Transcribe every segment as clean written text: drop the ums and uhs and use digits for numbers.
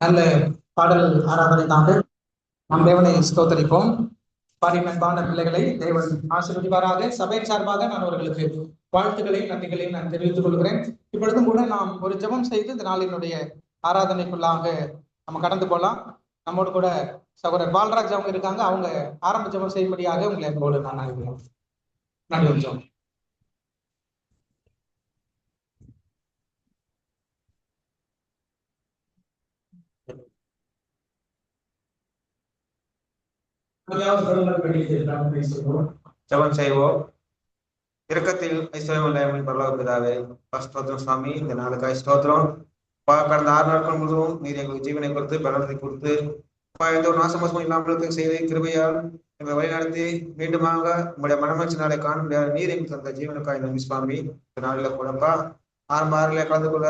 நல்ல பாடல் ஆராதனைக்காக நாம் தேவனை ஸ்தோத்தரிப்போம். பாரின் அன்பான பிள்ளைகளை தேவன் ஆசீர்வதிப்பாராக. சபையின் சார்பாக நான் அவர்களுக்கு வாழ்த்துக்களையும் நன்றிகளையும் நான் தெரிவித்துக் கொள்கிறேன். இப்பொழுதும் கூட நாம் ஒரு ஜெபம் செய்து இந்த நாளினுடைய ஆராதனைக்குள்ளாக நம்ம கடந்து போகலாம். நம்மோடு கூட சகோதரர் பால்ராஜ் அவங்க இருக்காங்க. அவங்க ஆரம்ப ஜெபம் செய்யும்படியாக உங்களை போல நான் அழைக்கிறேன். நன்றி. கொஞ்சம் ஜெபம் செய்வோம். இரக்கத்தில் ஐஸ்வர்யம் பரலோக பிதாவே, ஸ்தோத்திரம் சுவாமி. இந்த நாளுக்காய் ஸ்தோத்திரம். கடந்த 6 நாட்கள் முழுவதும் நீர் எங்களுக்கு ஜீவனை கொடுத்து பலனத்தை கொடுத்து எந்த ஒரு நாசமோசமும் இல்லாமல் செய்து கிருபையால் எங்களை வழிநடத்தி மீண்டுமாக உங்களுடைய மனமச்சு நாளை காண முடியாத நீர் எங்களுக்கு அந்த ஜீவனுக்காய் நன்றி சுவாமி. இந்த நாளில் கூடப்பா ஆரம்ப கலந்து கொள்ள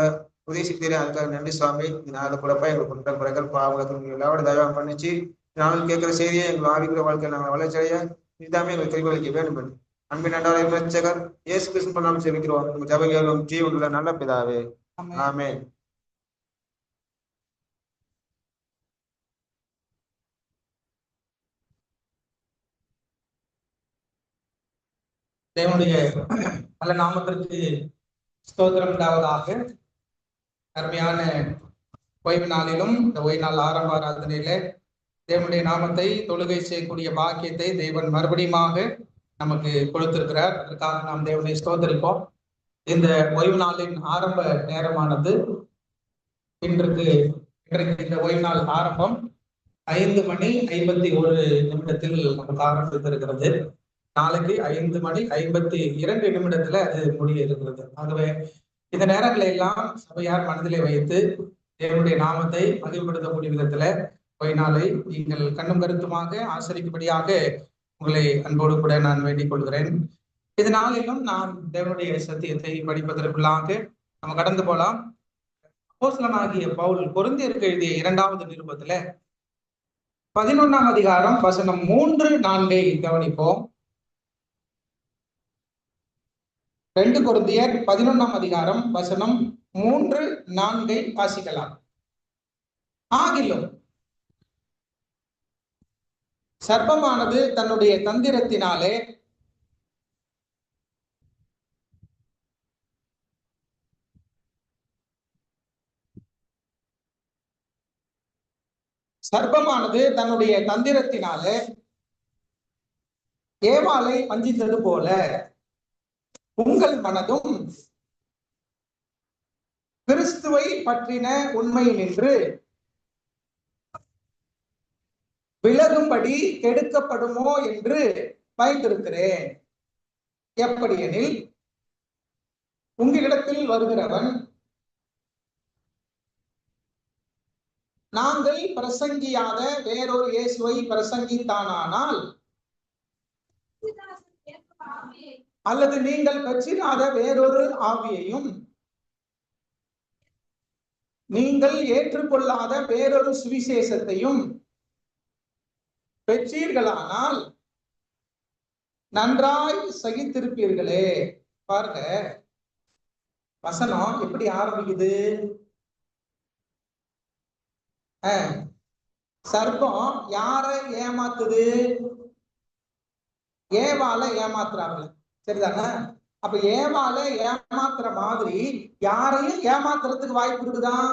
உதவி செய்தீரே, அதுக்காக நன்றி சுவாமி. இந்த நாளில் கூடப்பா எங்களுக்கு கொடுத்த குறைகள் பாவங்களுக்கு எல்லாரோட தயவாக பண்ணிச்சு நாளில் கேட்கிற செய்தியை எங்கள் ஆவிக்கிற வாழ்க்கையில் நாங்கள் வளர்ச்சியடைய இதுதாமே எங்களுக்கு கைவழிக்க வேண்டும். அன்பின் அன்றாட ரட்சகர் இயேசு கிறிஸ்து நாமத்தில் ஜெபிக்கிறோம். உங்கள் ஜெபங்களும் ஜீவனுள்ள நல்ல பிதாவே, ஆமென். தேவனுடைய நல்ல நாமத்திற்கு ஸ்தோத்திரம் உண்டாவதாக. அருமையான ஓய்வு நாளிலும் இந்த ஓய்வு நாள் ஆரம்ப ஆராதனையில தேவனுடைய நாமத்தை தொழுகை செய்யக்கூடிய பாக்கியத்தை தேவன் மறுபடியுமாக நமக்கு கொடுத்திருக்கிறார். அதற்காக நாம் தேவனை ஸ்தோத்தரிப்போம். இந்த ஓய்வு நாளின் ஆரம்ப நேரமானது இன்றைக்கு இந்த ஓய்வு நாள் ஆரம்பம் 5:51 நமக்கு ஆரம்பித்திருக்கிறது. நாளைக்கு 5:52 அது முடிய இருக்கிறது. ஆகவே இந்த நேரங்களை எல்லாம் சபையார் மனதிலே வைத்து தேவனுடைய நாமத்தை மகிழ்ப்படுத்தக்கூடிய விதத்துல ஓய்வு நாளை நீங்கள் கண்ணும் கருத்துமாக ஆசரிக்கும்படியாக உங்களை அன்போடு கூட நான் வேண்டிக் கொள்கிறேன். இதனாலும் நான் தேவனுடைய சத்தியத்தை படிப்பதற்குள்ளாக நம்ம கடந்து போலாம். அப்போஸ்தலனாகிய பவுல் கொரிந்தியருக்கு எழுதிய 2வது நிருபத்துல 11ஆம் அதிகாரம் வசனம் 3-4 கவனிப்போம். 2 கொரிந்தியர் 11ஆம் அதிகாரம் வசனம் 3-4 வாசிக்கலாம். ஆகிலும் சர்ப்பமானது தன்னுடைய தந்திரத்தினாலே ஏவாளை வஞ்சித்தது போல உங்கள் மனதும் கிறிஸ்துவை பற்றின உண்மையில் நின்று விலகும்படி கெடுக்கப்படுமோ என்று பயந்திருக்கிறேன். எப்படியெனில் உங்களிடத்தில் வருகிறவன் நாங்கள் பிரசங்கியாத வேறொரு இயேசுவை பிரசங்கித்தானால், அல்லது நீங்கள் பெற்றிராத வேறொரு ஆவியையும் நீங்கள் ஏற்றுக்கொள்ளாத வேறொரு சுவிசேஷத்தையும் பெற்றீர்களானால் நன்றாய் சகித்திருப்பீர்களே. பாருங்க, வசனம் எப்படி ஆரம்பிக்குது? சர்ப்பம் யாரை ஏமாத்துது? ஏவாளை ஏமாத்துறாங்க, சரிதானே? அப்ப ஏவாளை ஏமாத்துற மாதிரி யாரையும் ஏமாத்துறதுக்கு வாய்ப்பு இருக்குதான்,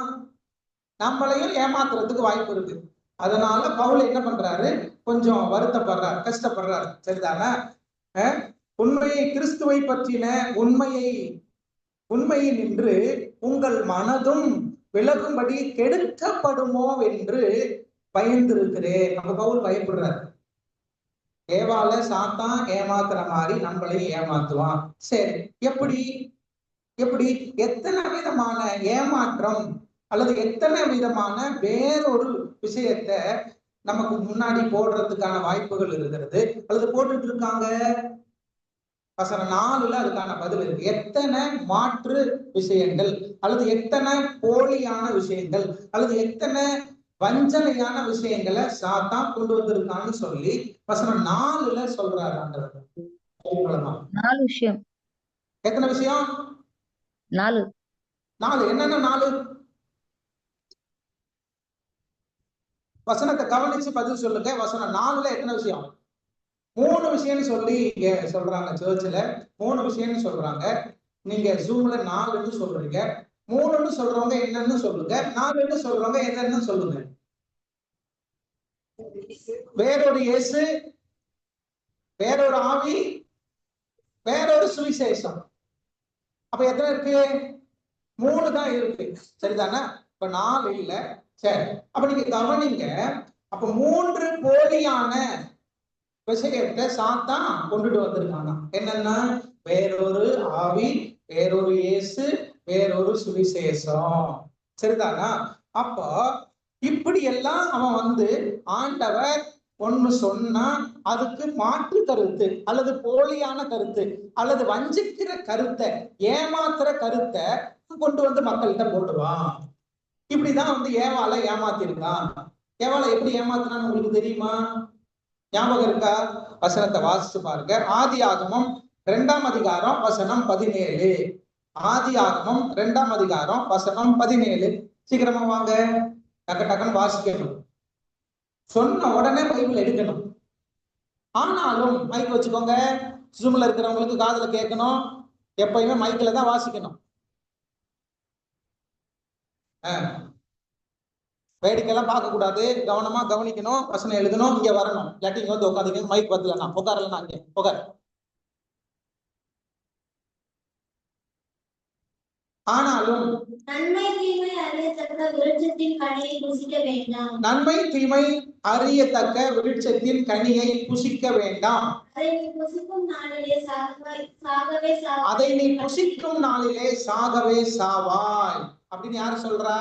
நம்மளையும் ஏமாத்துறதுக்கு வாய்ப்பு இருக்கு. அதனால பவுல் என்ன பண்றாரு? கொஞ்சம் வருத்தப்படுறாரு, கஷ்டப்படுறாரு, சரிதானே? உண்மையை, கிறிஸ்துவை பற்றின உண்மையை நின்று உங்கள் மனதும் விலகும்படி கெடுக்கப்படுமோ என்று பயந்திருக்கிறேன். நம்ம பவுல் பயப்படுறாரு. ஏவாளை சாத்தான் ஏமாத்துற மாதிரி நம்மளையும் ஏமாத்துவான். சரி, எப்படி எத்தனை விதமான ஏமாற்றம் அல்லது எத்தனை விதமான வேறொரு விஷயத்த நமக்கு முன்னாடி போடுறதுக்கான வாய்ப்புகள் இருக்கிறது, அல்லது போட்டுட்டு இருக்காங்க. வசனம் 4 அதுக்கான பதில் இருக்கு. எத்தனை மாற்று விஷயங்கள், அல்லது எத்தனை போலியான விஷயங்கள், அல்லது எத்தனை வஞ்சனையான விஷயங்களை சாத்தான் கொண்டு வந்திருக்கான்னு சொல்லி வசனம் 4 சொல்றாரு. எத்தனை விஷயம்? 4. என்னென்ன 4? வசனத்தை கவனிச்சு பதில் சொல்லுங்க. வசனம் 4ல எத்தனை விஷயம்? 3 விஷயம்னு சொல்லி சொல்றாங்க. சர்ச்சில் 3 விஷயம்னு சொல்றாங்க. நீங்க ஜூம்ல 4ன்னு சொல்றீங்க. 3ன்னு சொல்றவங்க என்னன்னு சொல்லுங்க. 4ன்னு சொல்றவங்க என்னன்னு சொல்லுங்க. வேறொரு இயேசு, வேறொரு ஆவி, வேறொரு சுவிசேஷம். அப்ப எத்தனை இருக்கு? 3 தான் இருக்கு. சரிதானா? இப்ப 4 இல்ல. சரி, அப்ப நீங்க கவனிங்க. அப்ப 3 போலியான விஷயத்தை சாத்தான் கொண்டுட்டு வந்திருக்காங்க. என்னன்னா, வேறொரு ஆவி, வேறொரு இயேசு, வேறொரு சுவிசேஷம். சரிதானா? அப்போ இப்படி எல்லாம் அவன் வந்து ஆண்டவர் ஒண்ணு சொன்னா அதுக்கு மாற்று கருத்து அல்லது போலியான கருத்து அல்லது வஞ்சிக்கிற கருத்தை, ஏமாத்துற கருத்தை கொண்டு வந்து மக்கள்கிட்ட போட்டுருவான். இப்படிதான் வந்து ஏவாளை ஏமாத்திருக்கான். ஏவாளை எப்படி ஏமாத்தினான்னு உங்களுக்கு தெரியுமா? ஞாபகம் இருக்கா? வசனத்தை வாசிச்சு பாருங்க. ஆதியாகமம் 2ஆம் அதிகாரம் வசனம் 17. ஆதியாகமம் 2ஆம் அதிகாரம் வசனம் 17. சீக்கிரமா வாங்க, டக்கு டக்குன்னு வாசிக்கணும். சொன்ன உடனே பைபிள் எடுக்கணும். ஆனாலும் மைக் வச்சுக்கோங்க. ஜூம்ல இருக்கிறவங்களுக்கு காதுல கேட்கணும். எப்பயுமே மைக்ல தான் வாசிக்கணும். வேடிக்கையெல்லாம் பார்க்க கூடாது. கவனமா கவனிக்கணும். வசனம் எழுதணும். இங்க வரணும். இல்லாட்டி இங்க வந்து உட்காந்துங்க. மைக் வரலன்னா உட்காரலன்னா அங்கே உட்கார். ஆனாலும் நன்மை தீமை அறியத்தக்க விருட்சத்தின் கனியை புசிக்க வேண்டாம். நன்மை தீமை அறியத்தக்க விருட்சத்தின் கனியை புசிக்க வேண்டாம். அதை நீ புசிக்கும் நாளிலே சாகவே சாவாய் அப்படின்னு யாரு சொல்றா?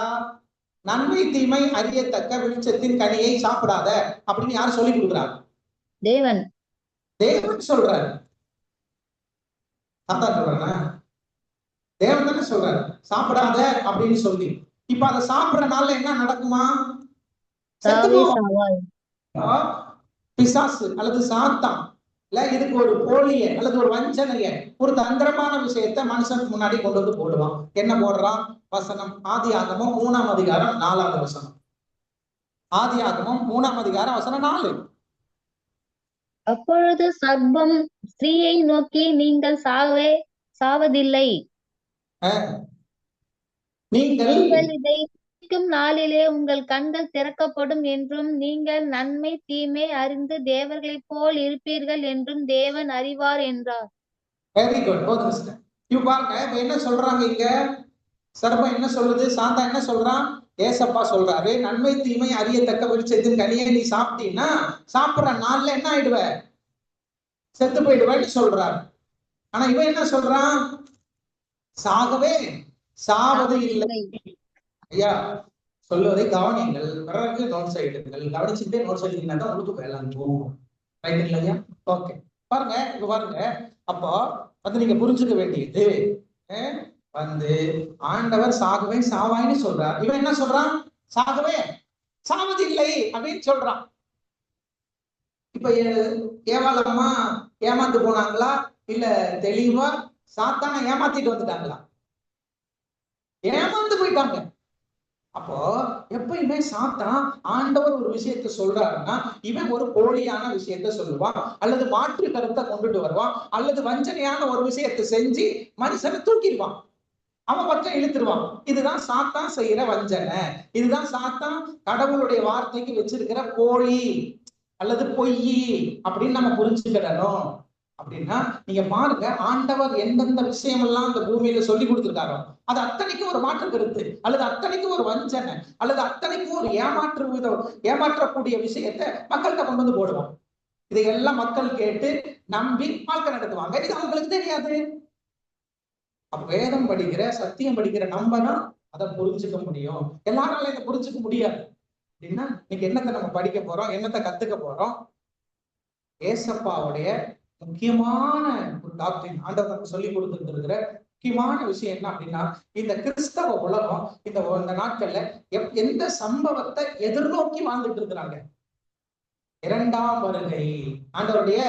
நன்மை தீமை அறியத்தக்க விருட்சத்தின் கனியை சாப்பிடாத அப்படின்னு யாரு சொல்லி கொடுக்குறாங்க? தேவன். தேவன் சொல்றாரு. அதான் சொல்றேன்னா, தேவன் தானே சொல்றாரு சாப்பிடாத அப்படின்னு சொல்லி. இப்ப அதை சாப்பிடறனால என்ன நடக்குமா? பிசாசு அல்லது சாத்தான் இல்ல இதுக்கு ஒரு போலிய அல்லது ஒரு வஞ்சனைய, ஒரு தந்திரமான விஷயத்தை மனுஷனுக்கு முன்னாடி கொண்டு வந்து போடுவான். என்ன போடுறான்? வசனம் ஆதியாகமம் 3ஆம் அதிகாரம் 4வது வசனம். ஆதியாகமம் 3ஆம் அதிகாரம் வசனம் 4. அப்பொழுது சர்ப்பம் ஸ்திரீயை நோக்கி, நீங்கள் சாவதில்லை, நீங்கள் இதை நாளிலே உங்கள் கண்கள் திறக்கப்படும் என்றும் நீங்கள் நன்மை தீமை அறிந்து தேவர்களைப் போல் இருப்பீர்கள் என்றும் தேவன் அறிவார் என்றார். Very good. இப்ப பாருங்க, என்ன சொல்றாங்க இங்க? சர்ப்பம் என்ன சொல்லுது? சாந்தா என்ன சொல்றான்? ஏசப்பா சொல்றாரு, நன்மை தீமை அறியத்தக்க விருட்சத்தின் கனியை நீ சாப்பிட்டீன்னா சாப்பிடுற நாள்ல என்ன ஆயிடுவ? செத்து போயிடுவேன்னு சொல்றாரு. ஆனா இவன் என்ன சொல்றான்? சாகவே சாவது இல்லை. ஐயா சொல்லுவதை கவனிங்கள், பிறகு நோட்ஸ் எடுங்கள். கவனிச்சுட்டே நோட்ஸ் எடுத்தீங்கன்னா தான் உங்களுக்கு வேலை போகும். ரைட் இல்லையா? ஓகே, பாருங்க இப்ப பாருங்க. அப்போ வந்து நீங்க புரிஞ்சுக்க வேண்டியது வந்து ஆண்டவர் சாகவே சாவாயின்னு சொல்றார். இவன் என்ன சொல்றான்? சாகவே சாவதில்லை அப்படின்னு சொல்றான். இப்ப ஏவாளம்மா ஏமாந்து போனாங்களா இல்ல தெளிவா சாத்தான ஏமாத்திட்டு வந்துட்டாங்களா? ஏமாந்து போயிட்டாங்க. அப்போ எப்பயுமே சாத்தான் ஆண்டவர் ஒரு விஷயத்த சொல்றாருன்னா இவன் ஒரு போலியான விஷயத்த சொல்லுவான், அல்லது மாற்று கருத்தை கொண்டுட்டு வருவான், அல்லது வஞ்சனையான ஒரு விஷயத்தை செஞ்சு மனுஷனை தூக்கிடுவான், அவன் பக்கம் இழுத்துருவான். இதுதான் சாத்தான் செய்யற வஞ்சனை. இதுதான் சாத்தான் கடவுளுடைய வார்த்தைக்கு வச்சிருக்கிற போலி அல்லது பொய் அப்படின்னு நம்ம புரிஞ்சுக்கிடணும். அப்படின்னா நீங்க பாருங்க, ஆண்டவர் எந்தெந்த விஷயம் எல்லாம் இந்த பூமியில சொல்லி கொடுத்திருக்காரோ அது அத்தனைக்கும் ஒரு மாற்று கருத்து அல்லது அத்தனைக்கும் ஒரு வஞ்சனை அல்லது அத்தனைக்கும் ஒரு ஏமாற்றக்கூடிய விஷயத்தை மக்கள்கிட்ட கொண்டு வந்து போடுவான். இதையெல்லாம் மக்கள் கேட்டு நம்பி வாழ்க்கை நடத்துவாங்க. இது அவங்களுக்கு தெரியாது. வேதம் படிக்கிற சத்தியம் படிக்கிற நம்பனா அதை புரிஞ்சுக்க முடியும். எல்லாரால இதை புரிஞ்சுக்க முடியாது. அப்படின்னா இன்னைக்கு என்னத்தை நம்ம படிக்க போறோம், என்னத்தை கத்துக்க போறோம்? ஏசப்பாவுடைய முக்கியமான ஒரு டாக்டரின் ஆண்டவர் நமக்கு சொல்லி கொடுத்துட்டு இருக்கிற முக்கியமான விஷயம் என்ன அப்படின்னா, இந்த கிறிஸ்தவ உலகம் இந்த நாட்கள்ல எந்த சம்பவத்தை எதிர்நோக்கி வாழ்ந்துட்டு இருக்கிறாங்க? 2ஆம் வருகை. ஆண்டவருடைய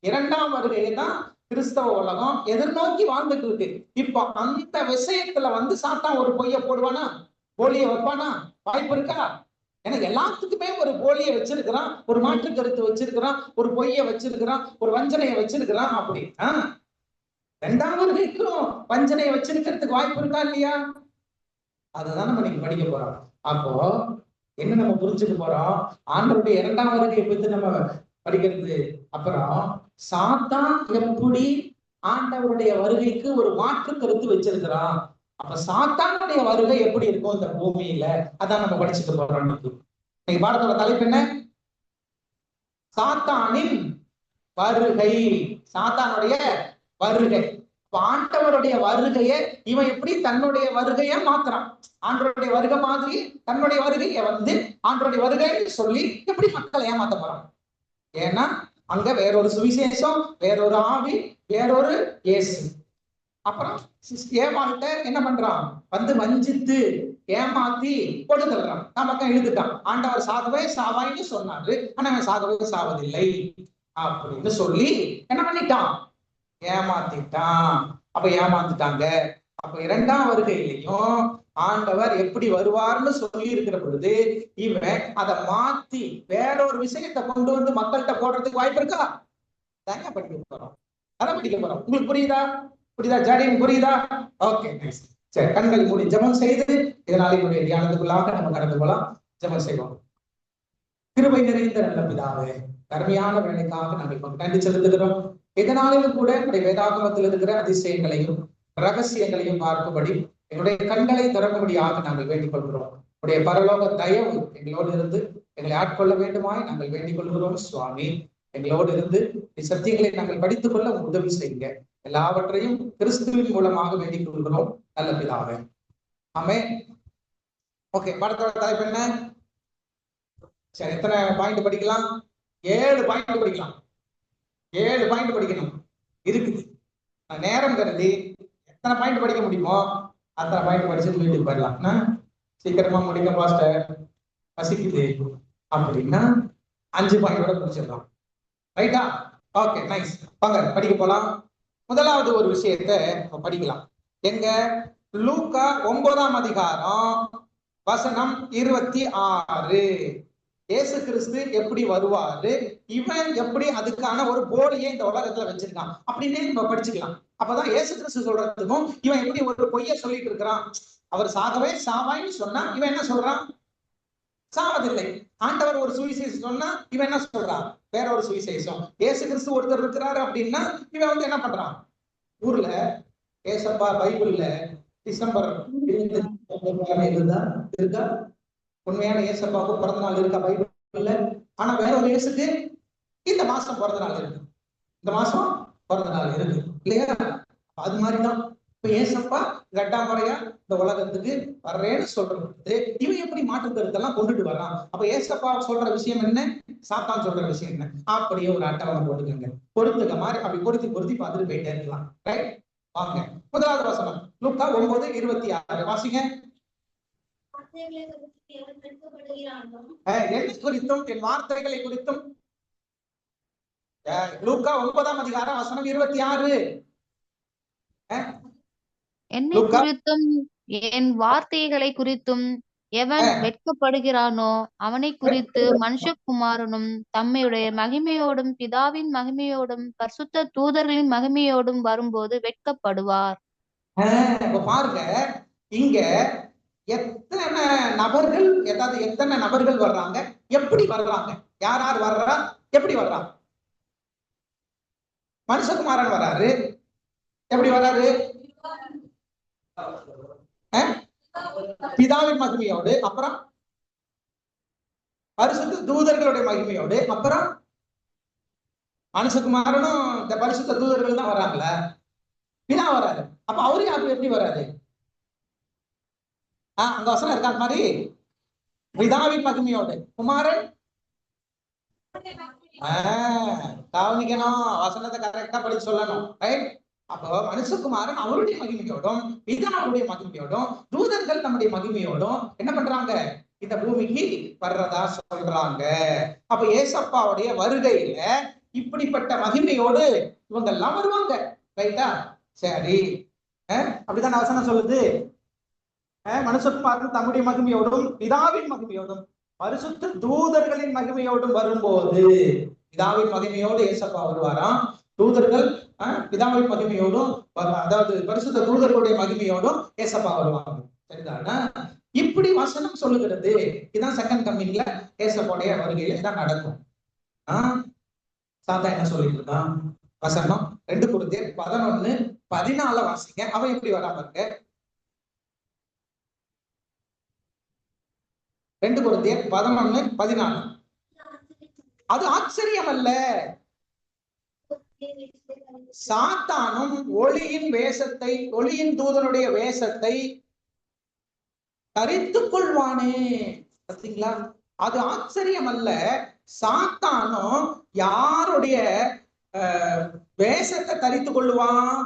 2ஆம் வருகையை தான் கிறிஸ்தவ உலகம் எதிர்நோக்கி வாழ்ந்துட்டு இருக்கு. இப்ப அந்த விஷயத்துல வந்து சாத்தான் ஒரு பொய்ய போடுவானா? போலிய வைப்பானா? வாய்ப்பு இருக்கா? ஏன்னா எல்லாத்துக்குமே ஒரு போலியை வச்சிருக்கிறான், ஒரு மாற்று கருத்து வச்சிருக்கிறான், ஒரு பொய்யை வச்சிருக்கிறான், ஒரு வஞ்சனையை வச்சிருக்கிறான். அப்படின்னா இரண்டாம் வருகைக்கும் வஞ்சனையை வச்சிருக்கிறதுக்கு வாய்ப்பு இருக்கா இல்லையா? அதுதான் நம்ம இன்னைக்கு படிக்க போறோம். அப்போ என்ன நம்ம புரிஞ்சுக்க போறோம்? ஆண்டவருடைய இரண்டாம் வருகையை பத்தி நம்ம படிக்கிறது. அப்புறம் சாத்தான் எப்படி ஆண்டவருடைய வருகைக்கு ஒரு மாற்று கருத்து வச்சிருக்கிறான். அப்ப சாத்தானுடைய வருகை எப்படி இருக்கும் இந்த பூமியில, அதான் நம்ம படிச்சுட்டு போறோம். இன்னைக்கு பாடத்தோட தலைப்பு என்ன? சாத்தானின் வருகை. சாத்தானுடைய வருகை. ஆண்டவருடைய வருகையை இவன் எப்படி தன்னுடைய வருகைய மாத்துறான்? ஆண்டவருடைய வருகை மாதிரி தன்னுடைய வருகையை ஆண்டவருடைய வருகைன்னு சொல்லி எப்படி மக்களை ஏமாத்த போறான்? ஏன்னா அங்க வேறொரு சுவிசேஷம், வேறொரு ஆவி, வேறொரு இயேசு. அப்புறம் ஏமாட்ட என்ன பண்றான்? வஞ்சித்து ஏமாத்தி கொடுத்துடுறான். நமக்கு எழுதுட்டான். ஆண்டவர் சாகவே சாவாயின்னு சொன்னாரு, ஆனா அவன் சாகவே சாவதில்லை அப்படின்னு சொல்லி என்ன பண்ணிட்டான்? ஏமாத்திட்டான். அப்ப ஏமாந்துட்டாங்க. அப்ப இரண்டாம் வருகையிலையும் ஆண்டவர் எப்படி வருவார்னு சொல்லி இருக்கிற பொழுது இவன் அதை மாத்தி வேறொரு விஷயத்தை கொண்டு வந்து மக்கள்கிட்ட போடுறதுக்கு வாய்ப்பு இருக்கா? தாங்க படிக்க போறோம். அதான் படிக்க போறோம். உங்களுக்கு புரியுதா? ஜாடியும் புரியுதா? Okay, nice. சரி, கண்களை மூடி ஜெபம் செய்து இதனால என்னுடைய தியானத்துக்குள்ளாக நம்ம கடந்து போலாம். ஜெபம் செய்வோம். கிருபை நிறைந்த நல்ல பிதாவே, கருமையான வேலைக்காக நாங்கள் நன்றி செலுத்துகிறோம். இதனாலும் கூட என்னுடைய வேதாகமத்தில் இருக்கிற அதிசயங்களையும் ரகசியங்களையும் பார்க்கும்படி எங்களுடைய கண்களை திறக்கும்படியாக நாங்கள் வேண்டிக் கொள்கிறோம். உடைய பரலோக தயவு எங்களோடு இருந்து எங்களை ஆட்கொள்ள வேண்டுமாய் நாங்கள் வேண்டிக் கொள்கிறோம். சுவாமி, எங்களோடு இருந்து சத்தியங்களை நாங்கள் படித்துக் கொள்ள உதவி செய்யுங்க. எல்லாவற்றையும் கிறிஸ்துவின் மூலமாக வேண்டிக் கொள்கிறோம் நல்ல பிதாவே. ஆமென். ஓகே, படத்தோட தலைப்பு என்ன? சரி, எத்தனை பாயிண்ட் படிக்கலாம்? 7 பாயிண்ட் படிக்கலாம். 7 பாயிண்ட் படிக்கணும் இருக்குது. நேரம் கருதி எத்தனை பாயிண்ட் படிக்க முடியுமோ அத்தனை பாயிண்ட் படிச்சுட்டு வீட்டுக்கு போயிடலாம். சீக்கிரமா முடிக்க பாஸ்டர், பசிக்குது அப்படின்னா 5 பாயிண்டோட முடிச்சிடலாம். ரைட்டா? Okay, nice. வாங்க படிக்க போலாம். முதலாவது ஒரு விஷயத்த படிக்கலாம். எங்க? லூக்கா 9ஆம் அதிகாரம் வசனம் 26. இயேசு கிறிஸ்து எப்படி வருவாரு, இவன் எப்படி அதுக்கான ஒரு போலியை இந்த உலகத்துல வச்சிருக்கான் அப்படின்னு நம்ம படிச்சுக்கலாம். அப்பதான் இயேசு கிறிஸ்து சொல்றதுக்கும் இவன் எப்படி ஒரு பொய்ய சொல்லிட்டு இருக்கிறான். அவர் சாகவே சாவாயின்னு சொன்னா இவன் என்ன சொல்றான்? சாவதில்லை. ஆண்டவர் ஒரு சுவிசேஷம் சொன்னா இவன் என்ன சொல்றான்? வேற ஒரு சுவிசேஷம். இயேசு கிறிஸ்து ஒருத்தர் இருக்கிறாரு அப்படின்னா இவன் என்ன பண்றான்? ஊர்ல ஏசப்பா பைபிள்ல டிசம்பர் இருந்தா இருக்கா? உண்மையான ஏசப்பாவுக்கு பிறந்த நாள் இருக்கா பைபிள்ல? ஆனா வேற ஒரு இயேசுக்கு இந்த மாசம் பிறந்த நாள் இருக்கு, இந்த மாசம் பிறந்த நாள் இருக்கு இல்லையா? அது மாதிரிதான் இப்ப ஏசப்பா 2ஆம் முறையா இந்த உலகத்துக்கு வர்றேன்னு சொல்றது இவன் எப்படி மாற்று கருத்தெல்லாம் கொண்டுட்டு வர்றான். அப்ப ஏசப்பா சொல்ற விஷயம் என்ன, சாத்தான் சொல்ற விஷயம் என்ன, அப்படியே ஒரு அட்டவணை போட்டுக்கங்க. பொறுத்துக்க மாதிரி அப்படி பொருத்தி பார்த்துட்டு போயிட்டே இருக்கலாம். ரைட்? வாங்க முதலாவது வசனம் லூக்கா 9:26 வாசிங்க. என்ன குறித்தும்? என் வார்த்தைகளை குறித்தும். லூக்கா 9ஆம் அதிகாரம் வசனம் 26. என்னை குறித்தும் என் வார்த்தைகளை குறித்தும் எவன் வெட்கப்படுகிறானோ அவனை குறித்து மனுஷகுமாரனும் தம்முடைய மகிமையோடும் பிதாவின் மகிமையோடும் பரிசுத்த தூதர்களின் மகிமையோடும் வரும்போது வெட்கப்படுவார். பாருங்க, இங்க எத்தனை நபர்கள் வர்றாங்க, எப்படி வர்றாங்க, யார் யார் வர்றா, எப்படி வர்றாங்க? மனுஷகுமாரன் வர்றாரு. எப்படி வர்றாரு? பிதாவின் மகிமையோடு, அப்புறம் பரிசுத்த தூதர்களுடைய மகிமையோடு, அப்புறம் மனுஷகுமாரனும் இந்த பரிசுத்த தூதர்கள் தான் வர்றாங்களா? பிதா வர்றாரு. அப்ப அவரு யாரு எப்படி வர்றாரு? அங்க வசனம் இருக்கா மாதிரி? பிதாவின் மகிமையோடு, குமாரன் கவனிக்கணும், வசனத்தை கரெக்டா படி சொல்லணும். ரைட்? அப்போ மனுஷகுமாரன் அவருடைய மகிமையோடும் பிதாவுடைய மகிமையோடும் தூதர்கள் நம்முடைய மகிமையோடும் என்ன பண்றாங்க? இந்த பூமிக்கு வர்றதா சொல்றாங்க. அப்ப ஏசப்பாவுடைய வருகையில இப்படிப்பட்ட மகிமையோடு இவங்க எல்லாம் வருவாங்க. ரைட்டா? சரி, அப்படிதான் வசனம் சொல்லுது. மனுஷகுமாரன் தம்முடைய மகிமையோடும் பிதாவின் மகிமையோடும் பரிசுத்த தூதர்களின் மகிமையோடும் வரும்போது, பிதாவின் மகிமையோடு ஏசப்பா வருவாராம். தூதர்கள் பிதாவின் மகிமையோடும், அதாவது பரிசுத்த தூதர்களுடைய மகிமையோடும் ஏசப்பா வருவாங்க. சரிதானா? இப்படி வசனம் சொல்லுகிறது. இதுதான் செகண்ட் கம்மிங்ல ஏசப்பாவுடைய வருகையில இதான் நடக்கும். சாத்தா என்ன சொல்லிட்டு இருக்கான்? வசனம் 2 கொரிந்தியர் 11:14 வாசிங்க. அவன் எப்படி வராம இருக்க? 2 கொரிந்தியர் 11:14. அது ஆச்சரியம் அல்ல, சாத்தானும் ஒளியின் தூதனுடைய வேஷத்தை தரித்துக் கொள்வானே. பார்த்தீங்களா? அது ஆச்சரியம் அல்ல, சாத்தானும் யாருடைய வேஷத்தை தரித்துக் கொள்ளுவான்?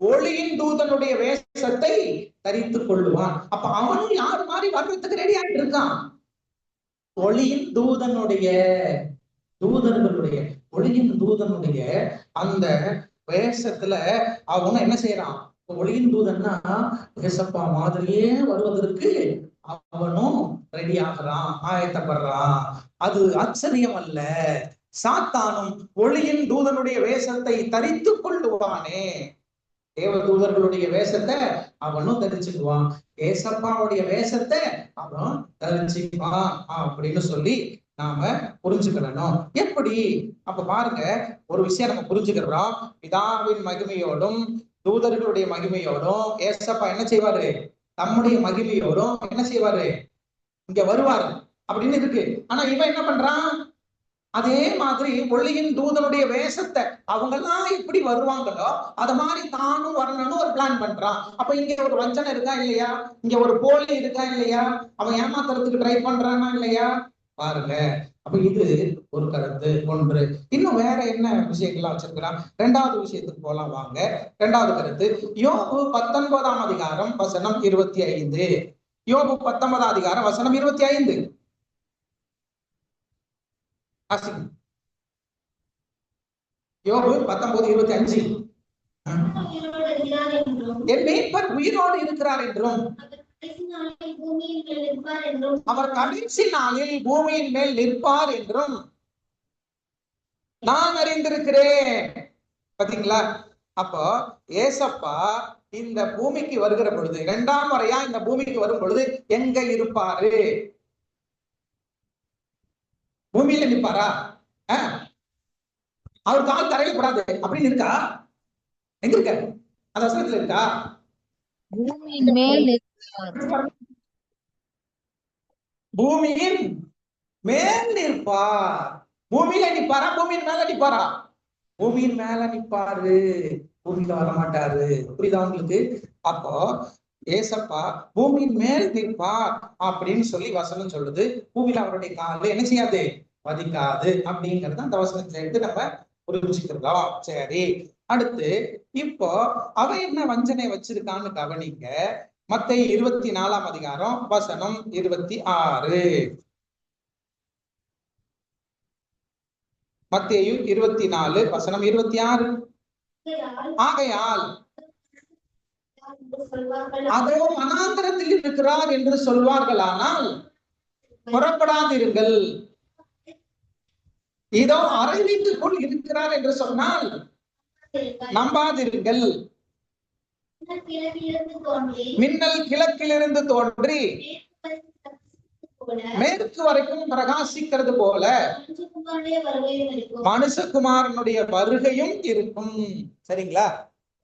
ஒளியின் தூதனுடைய வேஷத்தை தரித்துக் கொள்ளுவான். அப்ப அவனும் யாரு மாதிரி வர்றதுக்கு ரெடி ஆயிட்டு இருக்கான்? ஒளியின் தூதனுடைய ஒளியின் தூதனுடைய அந்த வேஷத்துல அவனும் என்ன செய்யறான்? ஒளியின் தூதன்னா ஏசப்பா மாதிரியே வருவதற்கு அவனும் ரெடி ஆகிறான், ஆயத்தப்படுறான். அது ஆச்சரியம் அல்ல, சாத்தானும் ஒளியின் தூதனுடைய வேஷத்தை தரித்துக் கொள்ளுவானே. தேவ தூதர்களுடைய வேஷத்தை அவனும் தரிச்சுக்குவான், ஏசப்பாவுடைய வேஷத்தை அவன் தரிச்சுக்குவான் அப்படின்னு சொல்லி நாம புரிஞ்சுக்கணும். எப்படி? அப்ப பாருங்க, ஒரு விஷயம் நம்ம புரிஞ்சுக்கிறோம். பிதாவின் மகிமையோடும் தூதர்களுடைய மகிமையோடும் ஏசப்பா என்ன செய்வாரு? தம்முடைய மகிமையோடும் என்ன செய்வாரு? இங்க வருவாரு அப்படின்னு இருக்கு. ஆனா இவன் என்ன பண்றான்? அதே மாதிரி ஒளியின் தூதனுடைய வேஷத்தை அவங்க எல்லாம் எப்படி வருவாங்களோ அத மாதிரி தானும் வரணும்னு ஒரு பிளான் பண்றான். அப்ப இங்க ஒரு வஞ்சனை இருக்கா இல்லையா? இங்க ஒரு போலி இருக்கா இல்லையா? அவன் ஏமாத்துறதுக்கு ட்ரை பண்றானா இல்லையா? பாருங்க. அப்ப இது ஒரு கருத்து ஒன்று. இன்னும் வேற என்ன விஷயங்கள்லாம் வச்சிருக்கிறான்? 2வது விஷயத்துக்கு போலாம் வாங்க. 2வது கருத்து யோபு 19ஆம் அதிகாரம் வசனம் 25. யோபு 19ஆம் அதிகாரம் வசனம் 25. யோபு 19:25. என் மீட்பர் உயிரோடு இருக்கிறார் என்றும் அவர் கடைசி நாளில் பூமியின் மேல் நிற்பார் என்றும் நான் அறிந்திருக்கிறேன். பாத்தீங்களா? அப்போ ஏசப்பா இந்த பூமிக்கு வருகிற பொழுது, 2ஆம் முறையா இந்த பூமிக்கு வரும் பொழுது எங்க இருப்பாரு? பூமியில நிற்பாரா? அவர் கால் தரையில கூடாது அப்படின்னு இருக்கா? எங்க இருக்க? அந்த வசனத்துல இருக்கா? பூமியின் மேல் பூமியின் மேல் நிற்பார். பூமியில நிற்பாரா? பூமியின் மேல நிற்பாரா? பூமியின் மேல நிற்பாரு, பூமியில வரமாட்டாரு. புரியுதா உங்களுக்கு? அப்போ ஏசப்பா பூமியின் மேல் நிற்பார் அப்படின்னு சொல்லி வசனம் சொல்லுது. பூமியில அவருடைய கால என்ன செய்யாது? பதிக்காது அப்படிங்கறது அந்த வசனத்தை எடுத்து நம்ம புரிஞ்சுக்கிறோம். சரி, அடுத்து இப்போ அவன் என்ன வஞ்சனை வச்சிருக்கான்னு கவனிங்க. மத்தேயு 24ஆம் அதிகாரம் வசனம் 26. மத்தேயு 24 வசனம் 26. ஆகையால் அதோ வனாந்தரத்தில் இருக்கிறார் என்று சொல்வார்களானால் புறப்படாதிருங்கள், இதோ அறை வீட்டுக்குள் இருக்கிறார் என்று சொன்னால் நம்பாதிருங்கள். மின்னல் கிழக்கிலிருந்து தோன்றி மேற்கு வரைக்கும் பிரகாசிக்கிறது போல மனுஷகுமாரனுடைய வருகையும் இருக்கும். சரிங்களா?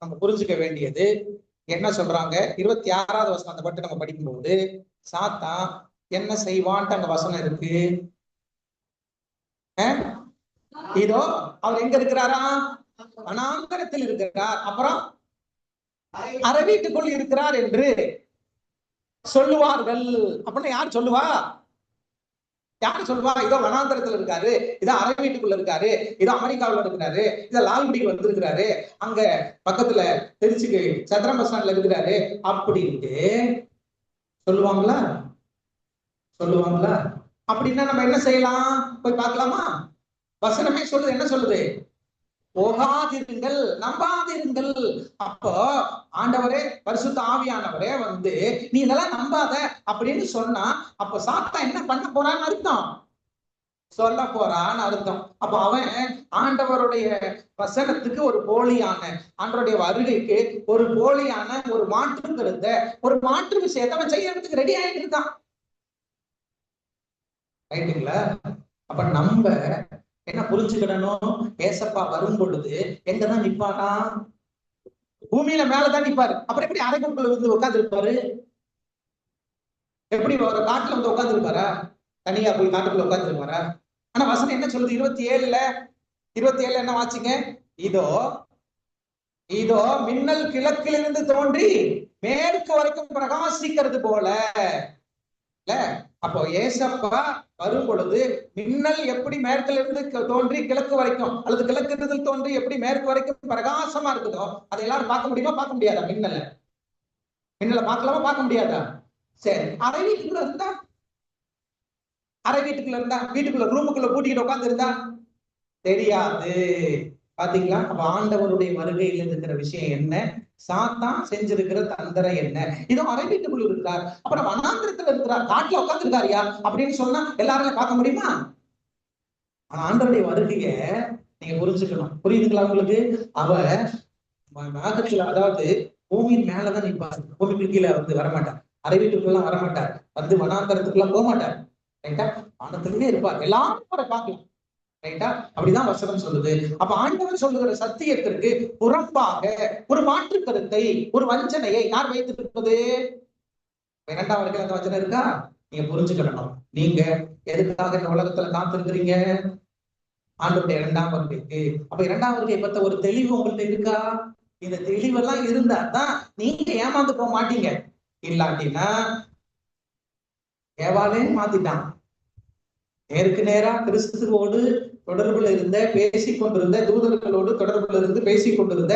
நம்ம புரிஞ்சுக்க வேண்டியது என்ன சொல்றாங்க? 26வது வசனத்தை மட்டும் நம்ம படிக்கும்போது சாத்தா என்ன செய்வான்ட்டு அங்க வசனம் இருக்கு. இதோ அவர் எங்க இருக்கிறாரா? வனாந்தரத்தில் இருக்கிறார், அப்புறம் அறை வீட்டுக்குள் இருக்கிறார் என்று சொல்லுவார்கள். அப்படின்னா யார் சொல்லுவா? யாரு சொல்லுவா? இதோ வனாந்தரத்துல இருக்காரு, இதோ அறை வீட்டுக்குள்ள இருக்காரு, இதோ அமெரிக்காவில் இருக்கிறாரு, இதோ லால்குடிக்கு வந்திருக்கிறாரு, அங்க பக்கத்துல திருச்சிக்கு சத்திரம் பஸ் ஸ்டாண்ட்ல இருக்கிறாரு அப்படின்ட்டு சொல்லுவாங்களா? அப்படின்னா நம்ம என்ன செய்யலாம்? போய் பார்க்கலாமா? வசனமே சொல்லுது. என்ன சொல்லுது? போகாதிருங்கள், நம்பாதிருங்கள். அப்போ ஆண்டவரே பரிசுத்த ஆவியானவரே வந்து நீ இதெல்லாம் நம்பாத அப்படின்னு சொன்னா, அப்ப சாத்தான் என்ன பண்ண போறான்னு அர்த்தம், சொல்ல போறான்னு அர்த்தம். அப்ப அவன் ஆண்டவருடைய வசனத்துக்கு ஒரு போலியான, ஆண்டவருடைய வருகைக்கு ஒரு போலியான ஒரு மாற்று கருத்தை, ஒரு மாற்று விஷயத்தை அவன் செய்யறதுக்கு ரெடி ஆயிட்டு இருக்கான். ரைட்டுங்களா? அப்ப நம்ம என்ன புரிஞ்சுக்கிடணும், ஏசப்பா வரும் பொழுது எங்கதான் நிப்பானா, பூமியில மேலதான் நிப்பாரு. அப்புறம் எப்படி அறைக்குள்ள வந்து உட்கார்ந்து இருப்பாரு, எப்படி ஒரு காட்டுல வந்து உட்கார்ந்து இருப்பாரா, தனியா போய் காட்டுக்குள்ள உட்கார்ந்து இருப்பாரா? ஆனா வசனம் என்ன சொல்லுது, 27 என்ன வாசிங்க, இதோ இதோ மின்னல் கிழக்கிலிருந்து தோன்றி மேற்கு வரைக்கும் பிரகாசிக்கிறது போல. இல்ல, அப்போ ஏசப்பா வரும் பொழுது மின்னல் எப்படி மேற்குல இருந்து தோன்றி கிழக்கு வரைக்கும், அல்லது கிழக்கு இருந்து தோன்றி எப்படி மேற்கு வரைக்கும் பிரகாசமா இருக்குதோ, அதை எல்லாரும் பார்க்க முடியுமா, பார்க்க முடியாதா? மின்னலை பார்க்கலாமா, பார்க்க முடியாதா? சரி, அறை வீட்டுக்குள்ள இருந்தா, வீட்டுக்குள்ள ரூமுக்குள்ள பூட்டிக்கிட்டு உட்கார்ந்து இருந்தா தெரியாது. பாத்தீங்களா? அப்ப ஆண்டவருடைய வருகையில் இருக்கிற விஷயம் என்ன, சாத்தான் செஞ்சிருக்கிற தந்திர என்ன, இதோ அறை வீட்டுக்குள்ள இருக்கிறார், அப்புறம் வனாந்திரத்துல இருக்கிறார், காட்டுல உட்கார்ந்து இருக்காரியா அப்படின்னு சொன்னா எல்லாரும் பார்க்க முடியுமா? ஆனா ஆண்டவருடைய வருகைய நீங்க புரிஞ்சுக்கணும். புரியுதுங்களா உங்களுக்கு? அவர் மேகத்துல, அதாவது பூமியின் மேலதான் நிற்பார், பூமிக்கு கீழே வந்து வரமாட்டார், அறை வீட்டுக்குள்ள வரமாட்டார், வந்து வனாந்தரத்துக்குள்ள போக மாட்டார். ரைட்டா? வானத்திலே இருப்பார், எல்லாரும் அவரை பார்க்கலாம். ரைட்டா? அப்படிதான் வசனம் சொல்லுது. அப்ப ஆண்டவர் சொல்லுகிற சத்தியத்திற்கு புறம்பாக ஒரு மாற்று கருத்தை, ஒரு வஞ்சனையை யார் வைத்திருப்பது? 2ஆம் வருகையில் அந்த வஞ்சனை இருக்கா? நீங்க புரிஞ்சுக்கணும். நீங்க எதுக்காக இந்த உலகத்துல காத்திருக்கிறீங்க? ஆண்டவருடைய 2ஆம் வருகைக்கு. அப்ப 2ஆம் வருகை பத்த ஒரு தெளிவு உங்கள்ட்ட இருக்கா? இந்த தெளிவெல்லாம் இருந்தா தான் நீங்க ஏமாந்து போக மாட்டீங்க. இல்லாட்டினா ஏவாலே மாத்திட்டான். நேருக்கு நேரா கிறிஸ்துவோடு தொடர்புல இருந்த, பேசிக் கொண்டிருந்த, தூதர்களோடு தொடர்புல இருந்து பேசிக் கொண்டிருந்த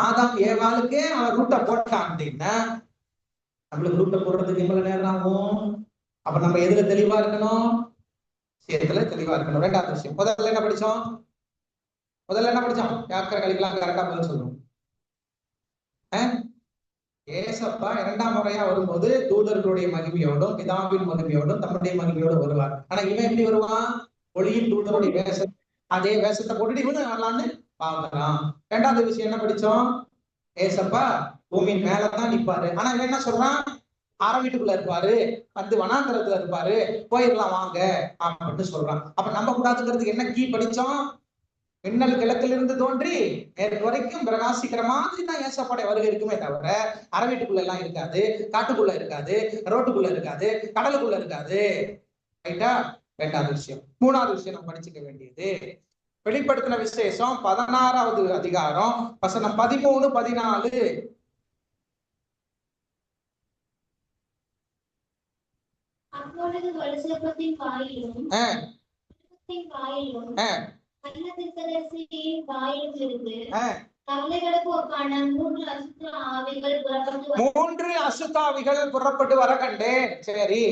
ஆதாம் ஏவாளுக்கே அவன் ரூட்டை போட்டான் அப்படின்னா, நம்மளுக்கு ரூட்டை போடுறதுக்கு எவ்வளவு நேரம் ஆகும்? அப்ப நம்ம எதுல தெளிவா இருக்கணும்? விஷயத்துல தெளிவா இருக்கணும். 2வது விஷயம், முதல்ல என்ன படிச்சோம்? யாக்கரை கழிக்கலாம் கரெக்டா பதில் சொல்லணும். ஏசப்பா 2ஆம் முறையா வரும்போது தூதர்களுடைய மகிமையோடும், பிதாவின் மகிமையோடும், தம்முடைய மகிமையோடு வருவார். ஆனா இவன் எப்படி வருவான்? ஒளியின் தூதருடைய வேஷம், அதே வேஷத்தை போட்டுட்டு இவனு வரலான்னு பாக்குறான். 2வது விஷயம் என்ன படிச்சோம்? ஏசப்பா பூமியின் மேலதான் நிப்பாரு. ஆனா இவன் என்ன சொல்றான்? அறை வீட்டுக்குள்ள இருப்பாரு, வந்து வனாந்தரத்துல இருப்பாரு, போயிடலாம் வாங்க அப்படின்னு சொல்றான். அப்ப நம்ப கூடாதுங்கிறதுக்கு என்ன கீ படிச்சோம்? மின்னல் கிழக்கிலிருந்து தோன்றி நேற்று வரைக்கும் பிரகாசிக்கிற மாதிரி தான் ஏசப்பாடைய வருகை இருக்குமே தவிர, அறை வீட்டுக்குள்ள எல்லாம் இருக்காது, காட்டுக்குள்ள இருக்காது, ரோட்டுக்குள்ள இருக்காது, கடலுக்குள்ள இருக்காது. ரைட்டா? 2வது விஷயம். 3வது விஷயம் நம்ம படிச்சுக்க வேண்டியது, வெளிப்படுத்தின விசேஷம் 16வது அதிகாரம் வசனம் 13, 14. அப்பொழுது வலுசர்ப்பத்தின் வாயிலும் மூன்று அசுத்தாவிகள் புறப்பட்டு வர கண்டேன். சரி,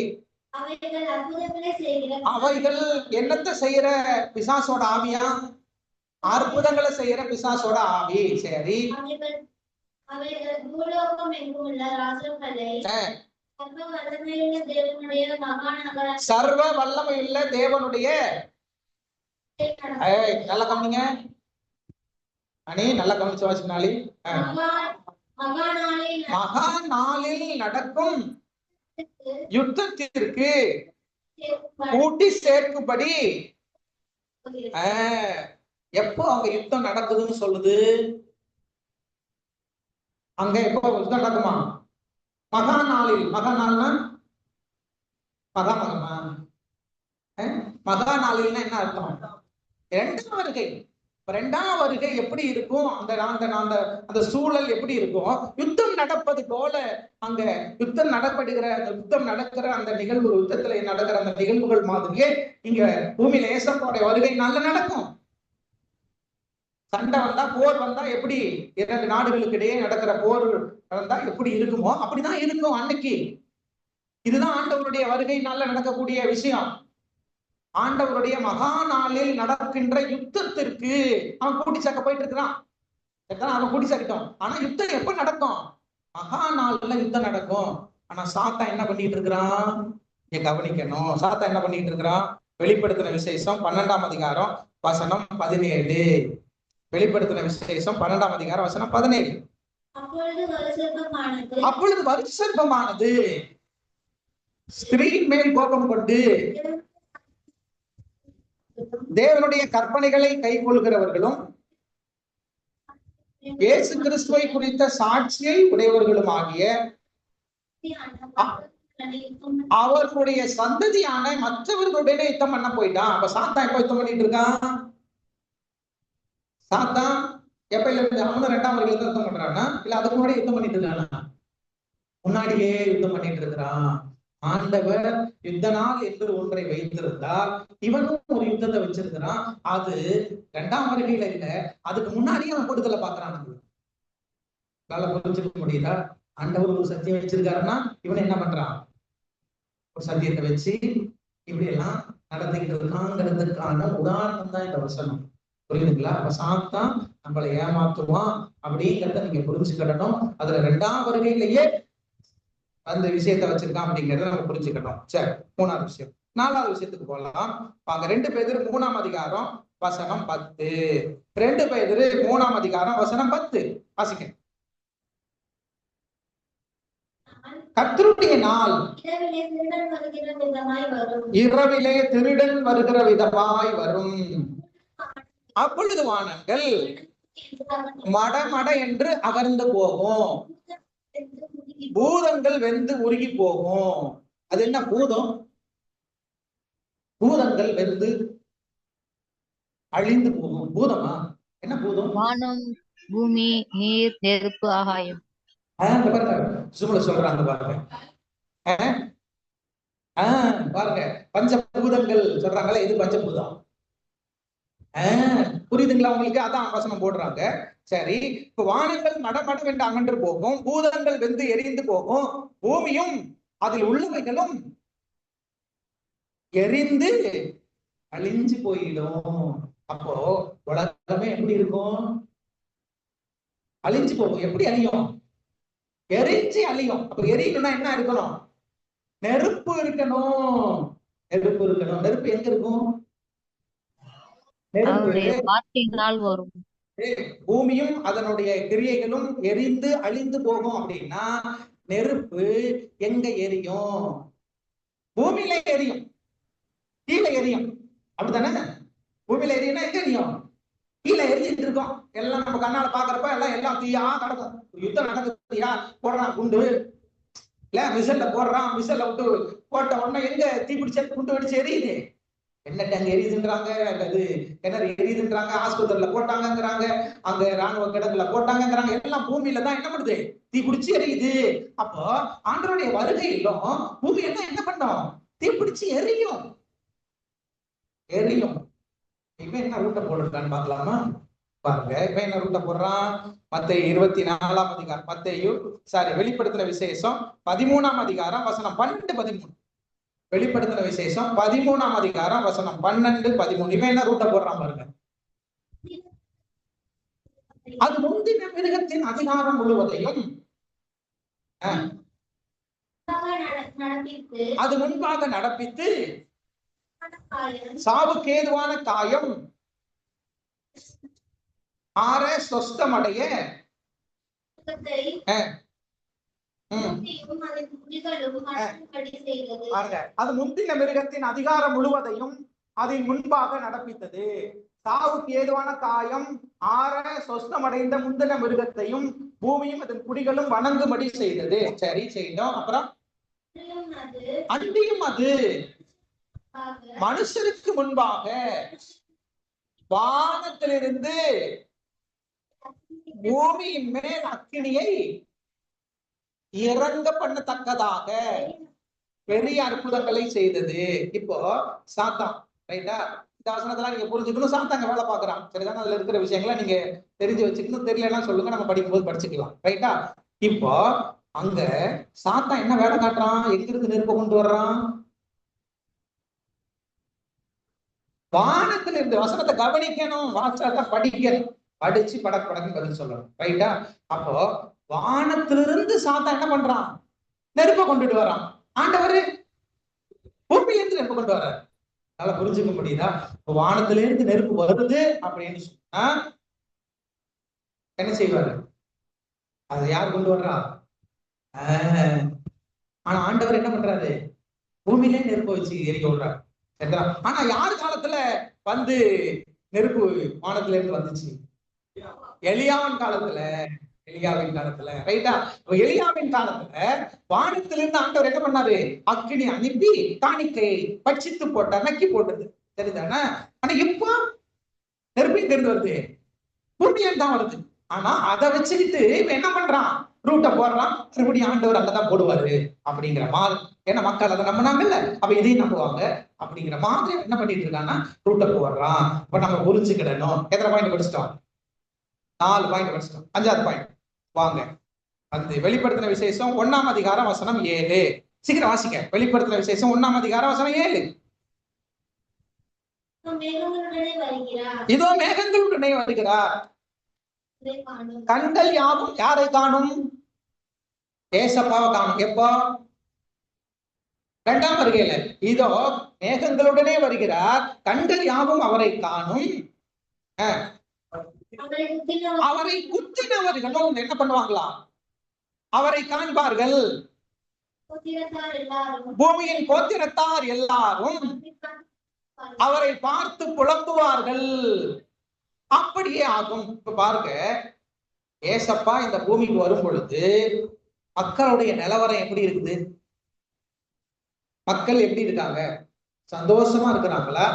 அவைகள் என்னத்தை செய்யற பிசாசோட ஆவியா? அற்புதங்களை செய்யற பிசாசோட ஆவி. சரி, சர்வ வல்லமையுள்ள தேவனுடைய, நல்லா கவனிங்க அணி, நல்லா கவனிச்சு வாசினாலி, மகா நாளில் நடக்கும் யுத்தத்திற்கு கூட்டி சேர்க்கும்படி. எப்போ அங்க யுத்தம் நடக்குதுன்னு சொல்லுது? அங்க எப்போ யுத்தம் நடக்குமா? மகா நாளில். மகா நாள்னா மகா நாளில்னா என்ன அர்த்தம்? 2ஆம் வருகை. 2ஆம் வருகை எப்படி இருக்கும்? அந்த சூழல் எப்படி இருக்கும்? யுத்தம் நடப்பது போல, அங்க யுத்தம் நடக்கிற அந்த நிகழ்வு, யுத்தத்துல நடக்கிற அந்த நிகழ்வுகள் மாதிரியே இங்க பூமியில ஏசப்பாவுடைய வருகை நாள்ல நடக்கும். சண்டை வந்தா, போர் வந்தா எப்படி 2 நாடுகளுக்கு இடையே நடக்கிற போர் வந்தா எப்படி இருக்குமோ அப்படிதான் இருக்கும் அன்னைக்கு. இதுதான் ஆண்டவருடைய வருகை நாள்ல நடக்கக்கூடிய விஷயம். ஆண்டவருடைய மகா நாளில் நடக்கின்ற யுத்தத்திற்கு அவன் கூட்டி சேர்க்க போயிட்டு இருக்கிறான். அவன் கூட்டி சேர்க்கட்டும். ஆனா யுத்தம் எப்ப நடக்கும்? மகா நாள்ல யுத்தம் நடக்கும். ஆனா சாத்தா என்ன பண்ணிட்டு இருக்கிறான்? நீங்க கவனிக்கணும். சாத்தா என்ன பண்ணிட்டு இருக்கிறான்? வெளிப்படுத்தின விசேஷம் 12ஆம் அதிகாரம் வசனம் 17. வெளிப்படுத்தின விசேஷம் 12ஆம் அதிகாரம் வசனம் 17. அப்பொழுது வருஷமானது ஸ்திரீயின் மேல் கோபம் கொண்டு தேவனுடைய கற்பனைகளை கை கொள்கிறவர்களும் இயேசு கிறிஸ்துவை குறித்த சாட்சியை உடையவர்களும் ஆகிய அவர்களுடைய சந்ததியான மற்றவர்களுடைய யுத்தம் பண்ண போயிட்டான். அப்ப சாத்தான் எப்ப யுத்தம் பண்ணிட்டு இருக்கான்? சாத்தான் எப்ப இருந்து அவனு 2ஆம் வருகையில யுத்தம் பண்றானா, இல்ல அதுக்கு முன்னாடி யுத்தம் பண்ணிட்டு இருக்கானா? முன்னாடியே யுத்தம் பண்ணிட்டு இருக்கிறான். ஆண்டவர் யுத்த நாள் என்று ஒன்றை வைத்திருந்தால் இவனும் ஒரு யுத்தத்தை வச்சிருக்கிறான். அது 2ஆம் வருகையில இல்ல, அதுக்கு முன்னாடியே அவன் கூடுதலை பாக்குறான். புரிஞ்சுக்க முடியுதா? ஆண்டவர் ஒரு சத்தியம் வச்சிருக்காருன்னா இவன் என்ன பண்றான்? ஒரு சத்தியத்தை வச்சு இப்படி எல்லாம் நடந்துகிட்டு இருக்காங்கிறதுக்கான உதாரணம் தான் இந்த வசனம். புரியுதுங்களா? அப்ப சாத்தான் நம்மளை ஏமாத்துவான் அப்படிங்கிறத நீங்க புரிஞ்சுக்கிடணும். அதுல 2ஆம் வருகையிலேயே அந்த விஷயத்த வச்சிருக்கான் அப்படிங்கிறத நம்ம புரிஞ்சுக்கணும். சரி, 3ஆவது விஷயம். 4ஆவது விஷயத்துக்கு போகலாம். வாங்க. 2 பேதுரு 3ஆம் அதிகாரம் வசனம் 10. 2 பேதுரு 3ஆம் அதிகாரம் வசனம் 10 வாசிக்க. கர்த்தருடைய நாள் இரவிலே திருடன் வருகிற விதமாய் வரும். அப்பொழுது வானங்கள் மடமட என்று அகர்ந்து போகும், பூதங்கள் வெந்து உருகி போகும். அது என்ன பூதம்? பூதங்கள் வெந்து அழிந்து போகும். பூதமா? என்ன பூதம்? வானம், பூமி, நீர், நெருப்பு, ஆகாயம். சொல்றாங்க பாருங்க. பாருங்க, பஞ்சபூதங்கள் சொல்றாங்கல்ல, இது பஞ்சபூதம். புரியுதுங்களா உங்களுக்கு? அதான் வசனம் போடுறாங்க. சரி, இப்ப வானங்கள் மடமடம் என்று அகன்று போகும், பூதங்கள் வெந்து எரிந்து போகும், பூமியும் அதில் உள்ளவைகளும் எரிந்து அழிஞ்சு போயிடும். அப்போ உலகமே எப்படி இருக்கும்? அழிஞ்சு போகும். எப்படி அழியும்? எரிஞ்சு அழியும். அப்ப எரியணும்னா என்ன இருக்கணும்? நெருப்பு இருக்கணும். நெருப்பு இருக்கணும். நெருப்பு எங்க இருக்கும்? வரும். பூமியும் அதனுடைய கிரியைகளும் எரிந்து அழிந்து போகும். அப்படின்னா நெருப்பு எங்க எரியும்? பூமியில எரியும், கீழே எரியும். அப்படித்தானே? பூமியில எரியும்னா எங்க எரியும்? கீழே எரிஞ்சிட்டு இருக்கோம். எல்லாம் நம்ம கண்ணால பாக்குறப்ப எல்லாம் தீயா கிடக்கும். யுத்தம் நடக்குதுயா, போடுறான் குண்டு இல்ல, மிசல்ல போடுறான், மிசல்ல விட்டு போட்ட உடனே எங்க தீ பிடிச்ச குண்டு வெடிச்சு எரியுது. என்ன அங்க எரியுதுன்றாங்க, அது கிணறு எரியுதுன்றாங்க, ஆஸ்பத்திரியில போட்டாங்கிறாங்க, அங்க ராணுவ கிடங்குல போட்டாங்கிறாங்க. எல்லாம் பூமியில தான் என்ன பண்ணுது? தீ பிடிச்சு எரியுது. அப்போ ஆண்டவருடைய வருகையிலும் பூமி என்ன பண்ணும்? தீ பிடிச்சு எரியும். எரியும். இவன் என்ன ரூட்டை போட்டுருக்கான்னு பாக்கலாமா? பாருங்க, இவன் என்ன ரூட்டை போடுறான்? மத்தேயு 24ஆம் அதிகாரம், வெளிப்படுத்தின விசேஷம் 13ஆம் அதிகாரம் வசனம் 12, 13. வெளிப்படுத்தின விசேஷம் 13ஆம் அதிகாரம் வசனம் 12, 13. இவன் என்ன ரூட்டை போடுறான் பாருங்க. அது முந்தின மிருகத்தின் அதிகாரம் முழுவதையும் அது முன்பாக நடப்பித்து சாவுக்கு ஏதுவான காயம் ஆற சொஸ்தமடைய அது முந்தின மிருகத்தின் அதிகாரம் முழுவதையும் அதன் முன்பாக நடப்பித்தது. சாவுக்கு ஏதுவான காயம் ஆற சொஸ்தமடைந்த முந்தின மிருகத்தையும் பூமியும் அதன் குடிகளும் வணங்கும்படி செய்தது. சரி, செய்தோம். அப்புறம் அன்றியும் அது மனுஷருக்கு முன்பாக வானத்திலிருந்து பூமியின் மேல் அக்கினியை இறங்க பண்ணத்தக்கதாக பெரிய அற்புதங்களை செய்தது. இப்போ சாத்தான், ரைட்டா? இந்த வசனத்தெல்லாம் நீங்க புரிஞ்சுக்கணும். சாத்தாங்க வேலை பாக்குறான், சரிதானே? அதுல இருக்கிற விஷயங்களை நீங்க தெரிஞ்சு வச்சுக்கணும். தெரியலன்னா சொல்லுங்க, நம்ம படிக்கும்போது படிச்சுக்கலாம், ரைட்டா? இப்போ அங்க சாத்தான் என்ன வேலை காட்டுறான்? எங்கிருந்து நெருப்ப கொண்டு வர்றான்? வானத்துல இருந்து வசனத்தை கவனிக்கணும், வாசகத்தை படிக்கணும், படிச்சு படக்கு பதில் சொல்லணும். ரைட்டா? அப்போ வானத்திலிருந்து சாத்தான் என்ன பண்றான்? நெருப்பை கொண்டுட்டு வரான். ஆண்டவர் பூமியிலிருந்து நெருப்பு கொண்டு வர்றாரு. நல்லா புரிஞ்சுக்க முடியுதா? வானத்திலிருந்து நெருப்பு வருது அப்படின்னு சொன்னா என்ன செய்வாரு? அதை யார் கொண்டு வர்றா? ஆனா ஆண்டவர் என்ன பண்றாரு? பூமியிலே நெருப்பை வச்சு எரிக்க விடுறாரு. ஆனா யார் காலத்துல வந்து நெருப்பு வானத்துல இருந்து வந்துச்சு? எலியாவின் காலத்துல. எலியாவின் காலத்துல. ரைட்டா? எலியாவின் காலத்துல வானத்திலிருந்து ஆண்டவர் என்ன பண்ணாரு? அக்கினி அனுப்பி காணிக்கை பட்சித்து போட்டார், நக்கி போட்டது. சரிதானே? ஆனா இப்போ நெருப்பையும் தெரிந்து வருது, பூமியில் தான் வருது. ஆனா அதை வச்சுக்கிட்டு இவன் என்ன பண்றான்? ரூட்டை போடுறான். மறுபடியும் ஆண்டவர் அங்கதான் போடுவாரு அப்படிங்கிற மாதிரி. ஏன்னா மக்கள் அதை நம்பினாங்கல்ல, அப்ப இதையும் நம்புவாங்க அப்படிங்கிற மாதிரி என்ன பண்ணிட்டு இருக்காங்கன்னா ரூட்டை போடுறான். இப்ப நம்ம புரிஞ்சுக்கிடணும். எத்தனை பாயிண்ட் படிச்சிட்டோம்? 4 பாயிண்ட் படிச்சிட்டோம். 5வது பாயிண்ட் வாங்க. அந்த வெளிப்படுத்தின விசேஷம் 1ஆம் அதிகாரம் வசனம் 7. சீக்கிரம் வாசிக்க. வெளிப்படுத்தின விசேஷம் 1ஆம் அதிகாரம் வசனம் 7. இதோ மேகங்களுடனே வருகிறார். கண்கள் யாவும் யாரை காணும்? ஏசப்பாவை காணும். எப்போ? 2ஆம் வருகையில. இதோ மேகங்களுடனே வருகிறார், கண்கள் யாவும் அவரை காணும். அவரை குத்தினவர்களும் என்ன பண்ணுவாங்களாம்? அவரை காண்பார்கள். பூமியின் கோத்திரத்தார் எல்லாரும் அவரை பார்த்து புலம்புவார்கள். அப்படியே ஆகும். இப்ப பாருங்க, ஏசப்பா இந்த பூமிக்கு வரும் பொழுது மக்களுடைய நிலவரம் எப்படி இருக்குது? மக்கள் எப்படி இருக்காங்க? சந்தோஷமா இருக்கிறாங்களா?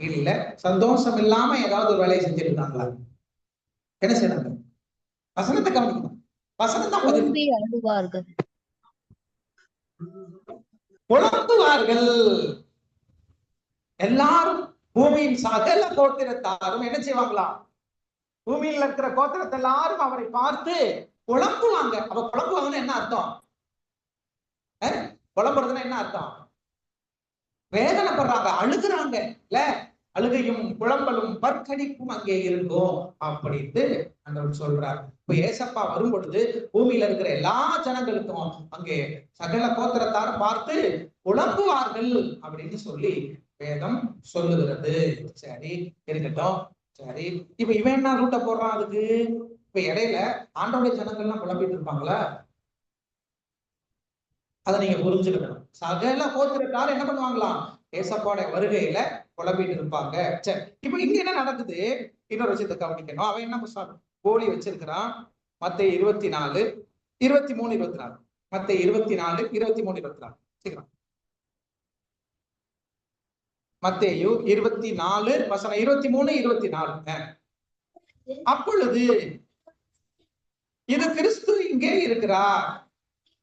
இல்ல சந்தோஷம் இல்லாம ஏதாவது ஒரு வேலையை செஞ்சுட்டு இருக்காங்களா? என்ன செய்யறாங்க? வசனத்தை கவனிக்கணும். வசனம் தான் அழுவார்கள், புலம்புவார்கள். எல்லாரும் பூமியின் சகல கோத்திரத்தாரும் என்ன செய்வாங்களாம்? பூமியில் இருக்கிற கோத்திரத்தை எல்லாரும் அவரை பார்த்து புலம்புவாங்க. அப்ப புலம்புவாங்கன்னு என்ன அர்த்தம்? புலம்புறதுன்னா என்ன அர்த்தம்? வேதனைப்படுறாங்க, அழுகுறாங்க. இல்ல அழுகையும் புலம்பலும் பற்கடிப்பும் அங்கே இருக்கும் அப்படின்னு ஆண்டவர் சொல்றார். இப்ப ஏசப்பா வரும் பொழுது பூமியில இருக்கிற எல்லா ஜனங்களுக்கும் அங்கே சகல கோத்திரத்தாரும் பார்த்து புலம்புவார்கள் அப்படின்னு சொல்லி வேதம் சொல்லுகிறது. சரி இருக்கட்டும். சரி, இப்ப இவன் என்ன ரூட்டை போடுறான் அதுக்கு? இப்ப இடையில ஆண்டோடைய ஜனங்கள்லாம் புலம்பிட்டு இருப்பாங்களா? அதை நீங்க புரிஞ்சுக்கணும். சகல கோத்திரத்தார் என்ன பண்ணுவாங்களாம்? ஏசப்பாடைய வருகையில புலம்பிட்டு இருப்பாங்க. சரி, இப்ப இங்க என்ன நடக்குது? இன்னொரு விஷயத்தை கவனிக்கணும். அவன் என்ன போலி வச்சிருக்கிறான்? மத்தேயு 24, 23, 24. மத்தேயு 24, 23, 24. சீக்கிரம். மத்தேயு 24 வசனம் 23, 24. அப்பொழுது இது கிறிஸ்து இங்கே இருக்கிறார்,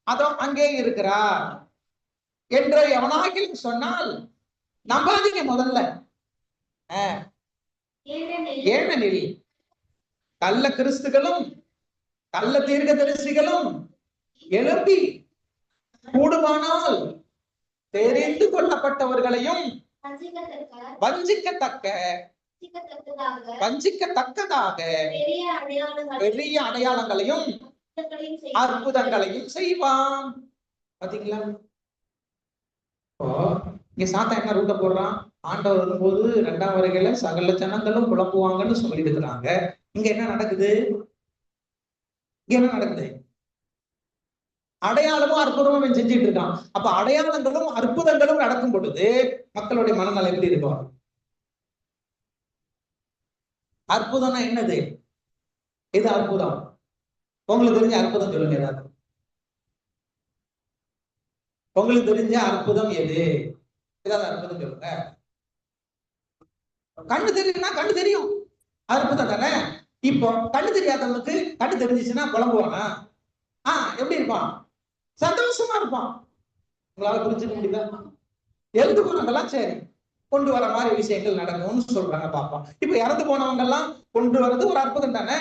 அதோ அங்கே இருக்கிறார் என்று எவனாகிலும் சொன்னால் நம்பாதீங்க முதல்ல. ஏனெனில் கள்ள கிறிஸ்துகளும் கள்ள தீர்க்கதரிசிகளும் எழுப்பி கூடுமானால் தெரிந்து கொள்ளப்பட்டவர்களையும் வஞ்சிக்கத்தக்கதாக பெரிய அடையாளங்களையும் அற்புதங்களையும் செய்வான். பாத்தீங்களா? இங்க சாத்தா என்ன ரூட்டை போடுறான்? ஆண்டவர் வரும்போது 2ஆம் வருகையில சகல ஜனங்களும் குழப்புவாங்கன்னு சொல்லி இருக்கிறாங்க. இங்க என்ன நடக்குது? இங்க என்ன நடக்குது? அடையாளமும் அற்புதமும் செஞ்சுட்டு இருக்கான். அப்ப அடையாளங்களும் அற்புதங்களும் நடக்கும் பொழுது மக்களுடைய மனநலம் எப்படி இருக்கும்? அற்புதம்னா என்னது? இது அற்புதம். உங்களுக்கு தெரிஞ்ச அற்புதம் சொல்லுங்க. ஏதாவது உங்களுக்கு தெரிஞ்ச அற்புதம் எது? ஏதாவது அற்புதம் சொல்லுங்க. கண்ணு தெரியும்னா கண்ணு தெரியும், அற்புதம் தானே. இப்போ கண்ணு தெரியாதவனுக்கு கண்ணு தெரிஞ்சிச்சுன்னா புலம்புவானா? எப்படி இருப்பான்? சந்தோஷமா இருப்பான். உங்களால புரிஞ்சுக்க முடியுதா? எழுந்து போனவங்கெல்லாம் சரி கொண்டு வர மாதிரி விஷயங்கள் நடக்கும்னு சொல்றாங்க, பாப்போம். இப்ப இறந்து போனவங்க எல்லாம் கொண்டு வர்றது ஒரு அற்புதம் தானே.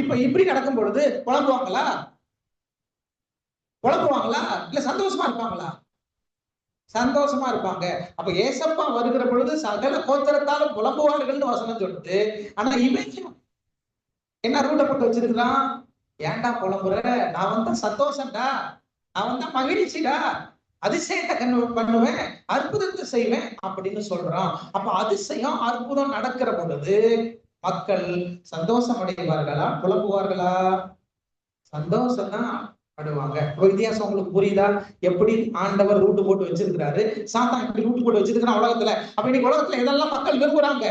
இப்ப இப்படி நடக்கும் பொழுது புலம்புவாங்களா? புலம்புவாங்களா? இல்ல சந்தோஷமா இருப்பாங்களா? சந்தோஷமா இருப்பாங்க. அப்ப ஏசப்பா வருகிற பொழுது சகல கோத்திரத்தாலும் புலம்புவார்கள்னு வசனம் சொல்லுது. ஆனா இவன் என்ன ரூட்டை போட்டு வச்சிருக்கிறான்? ஏன்டா புலம்புற? நான் வந்தா சந்தோஷம்டா, நான் வந்தா மகிழ்ச்சிடா, அதிசயத்தை பண்ணுவேன், அற்புதத்தை செய்வேன் அப்படின்னு சொல்றான். அப்ப அதிசயம் அற்புதம் நடக்கிற பொழுது மக்கள் சந்தோஷம் அடைவார்களா புலம்புவார்களா? சந்தோஷம் தான் படுவாங்க. வித்தியாசம் உங்களுக்கு புரியுதா? எப்படி ஆண்டவர் ரூட்டு போட்டு வச்சிருக்கிறாரு, சாத்தான் இப்படி ரூட்டு போட்டு வச்சிருக்கிறான் உலகத்துல. அப்ப இன்னைக்கு உலகத்துல எதெல்லாம் மக்கள் விரும்புறாங்க?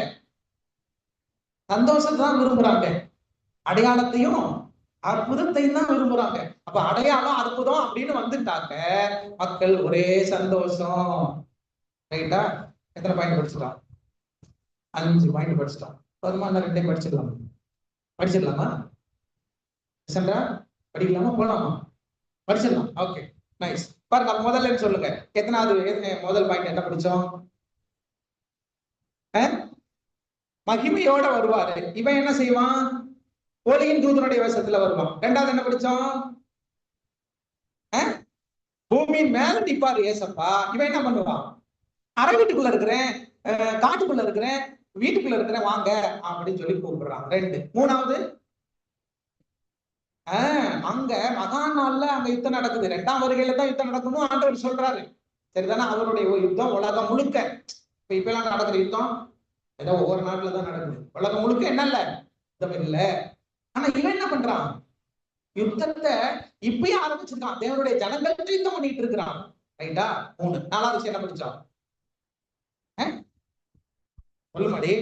சந்தோஷத்தை தான் விரும்புறாங்க, அடையாளத்தையும் அற்புதத்தையும் தான் விரும்புறாங்க. அப்ப அடையாளம் அற்புதம் அப்படின்னு வந்துட்டாங்க, மக்கள் ஒரே சந்தோஷம். ரைட்டா? எத்தனை பாயிண்ட் படிச்சுக்கலாம்? 5 பாயிண்ட் படிச்சுட்டோம். போதுமா? 2 படிச்சிடலாமா? படிக்கலாமா? போலாமா? படிச்சிடலாம். Okay, nice. பாருங்க, முதல்ல சொல்லுங்க, எத்தனாவது முதல் பாயிண்ட் என்ன படிச்சோம்? மகிமையோட வருவாரு. இவன் என்ன செய்வான்? ஒளியின் தூதனுடைய வேஷத்துல வருவான். 2வது என்ன படிச்சோம்? பூமியின் மேல நிப்பாரு ஏசப்பா. இவன் என்ன பண்ணுவான்? அரை வீட்டுக்குள்ள இருக்கிறேன், காட்டுக்குள்ள இருக்கிறேன், வீட்டுக்குள்ள இருக்கிறேன், வாங்க அப்படின்னு சொல்லி கூப்பிடுறான். 2. 3வது, அங்க மகா நாள்ல அங்க யுத்தம் நடக்குது. 2ஆம் வருகையில தான் யுத்தம் நடக்கணும் ஆண்டவர் சொல்றாரு. சரிதானே? அவருடைய யுத்தம் உலகம் முழுக்க. இப்ப எல்லாம் நடக்கிற யுத்தம் ஏதோ ஒவ்வொரு நாட்டுல தான் நடக்குது. உலகம் முழுக்க என்ன இல்ல யுத்தம் இல்ல. ஆனா இவன் என்ன பண்றான்? யுத்தத்தை இப்பயே ஆரம்பிச்சிருக்கான். தேவனுடைய ஜனங்கள் யுத்தம் பண்ணிட்டு இருக்கிறான். ரைட்டா? 3. 4வது விஷயம் என்ன படிச்சான்? சொல்லுமாடி.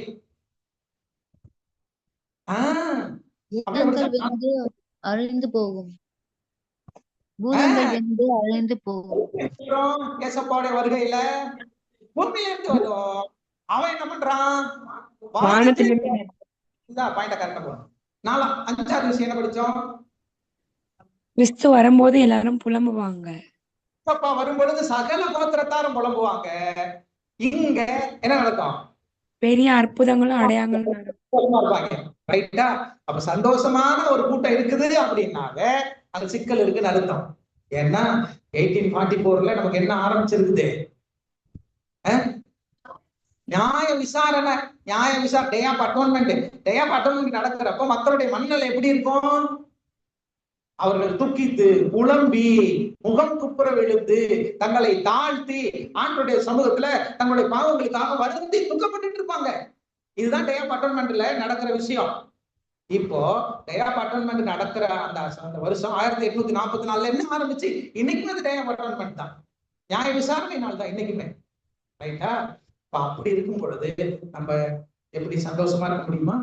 அழிந்து போகும், பூதங்கள் வெந்து அழிந்து போகும். ஏசப்பாவுடைய வருகையில பூமியில இருந்து வரும். அவன் என்ன பண்றான்? பாயிண்ட கரெக்டா போறோம். 5வது விஷயம் என்ன படிச்சோம்? கிறிஸ்து வரும்போது எல்லாரும் புலம்புவாங்க. ஏசப்பா வரும்பொழுது சகல கோத்திரத்தாரும் புலம்புவாங்க. இங்க என்ன நடக்கும்? பெரிய அற்புதங்களும் அடையாளங்களும் இருப்பாங்க. ரைட்டா? அப்ப சந்தோஷமான ஒரு கூட்டம் இருக்குது அப்படின்னாக்க அந்த சிக்கல் இருக்குன்னு அர்த்தம். ஏன்னா 1844ல நமக்கு என்ன ஆரம்பிச்சிருக்குது? நியாய விசாரணை. டே ஆஃப் அட்டோன்மெண்ட் நடக்கிறப்ப மக்களுடைய மனநிலை எப்படி இருக்கும்? அவர்கள் துக்கித்து புலம்பி முகம் குப்புற விழுந்து தங்களை தாழ்த்தி ஆண்டவருடைய சமூகத்துல தங்களுடைய பாவங்களுக்காக வருந்தி துக்கப்பட்டு இருப்பாங்க. இதுதான் டே ஆஃப் அட்டோன்மெண்ட்ல நடக்கிற விஷயம். இப்போ டே ஆஃப் அட்டோன்மெண்ட் நடக்கிற அந்த வருஷம் 1844ல என்ன ஆரம்பிச்சு இன்னைக்குமே அது டே ஆஃப் அட்டோன்மெண்ட் தான். நியாய விசாரணை நாள் தான் இன்னைக்குமே. ரைட்டா? அப்படி இருக்கும் பொழுது நம்ம எப்படி சந்தோஷமா இருக்க முடியுமா?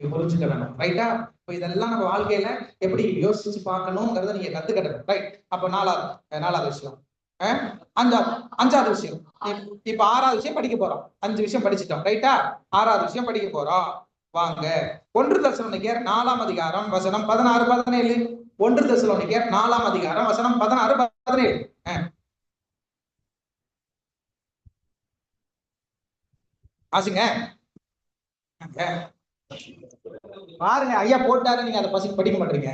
புரிஞ்சுக்க வேணும். ரைட்டா? இப்ப இதெல்லாம் நம்ம வாழ்க்கையில எப்படி யோசிச்சு பார்க்கணும்ங்கிறத நீங்க கத்துக்கிடணும். ரைட்? அப்ப 4வது விஷயம். 5வது விஷயம். இப்ப 6வது விஷயம் படிக்க போறோம். 5 விஷயம் படிச்சுட்டோம். ரைட்டா? 6வது விஷயம் படிக்க போறோம். வாங்க. 1 தெசலோனிக்கேயர் 4ஆம் அதிகாரம் வசனம் 16, 17. 1 தெசலோனிக்கேயர் 4ஆம் அதிகாரம் வசனம் 16, 17. ஆசுங்க பாருங்க, ஐயா போட்டாரு, நீங்க அதை பசங்க படிக்க மாட்டீங்க.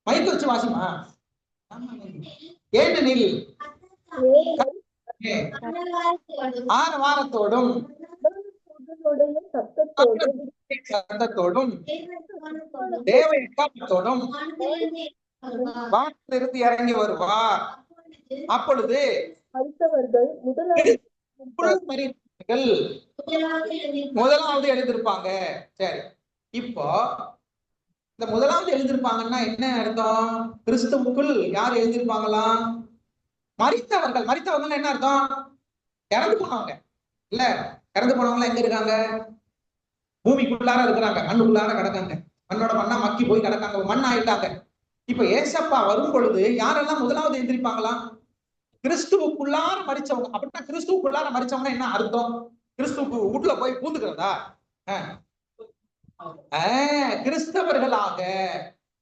மைக் வச்சு வாசிமா. ஏனெனில் ஆரவாரத்தோடும் சத்தத்தோடும் தேவ எக்காலத்தோடும் வானத்திலிருந்து இறங்கி வருவார். அப்பொழுது முதலாவது எழுதிருப்பாங்க. சரி, இப்போ இந்த முதலாவது எழுதிருப்பாங்கன்னா என்ன அர்த்தம்? கிறிஸ்துவுக்குள் யார் எழுதிருப்பாங்களாம்? மரித்தவர்கள் என்ன அர்த்தம்? இறந்து போனவங்க இல்ல. இறந்து போனவங்க எங்க இருக்காங்க? பூமிக்குள்ளார இருக்கிறாங்க, மண்ணுக்குள்ளார கிடக்காங்க. மண்ணோட மண்ணா மக்கி போய் கிடக்காங்க, மண் ஆயிட்டாங்க. இப்ப ஏசப்பா வரும் பொழுது யாரெல்லாம் முதலாவது எழுந்திருப்பாங்களாம்? கிறிஸ்துவுக்குள்ளார மரிச்சவங்க. அப்படின்னா கிறிஸ்துவுக்குள்ளார மரிச்சவங்க என்ன அர்த்தம்? கிறிஸ்துவுக்கு வீட்டுல போய் பூந்துக்கிறதா? கிறிஸ்தவர்களாக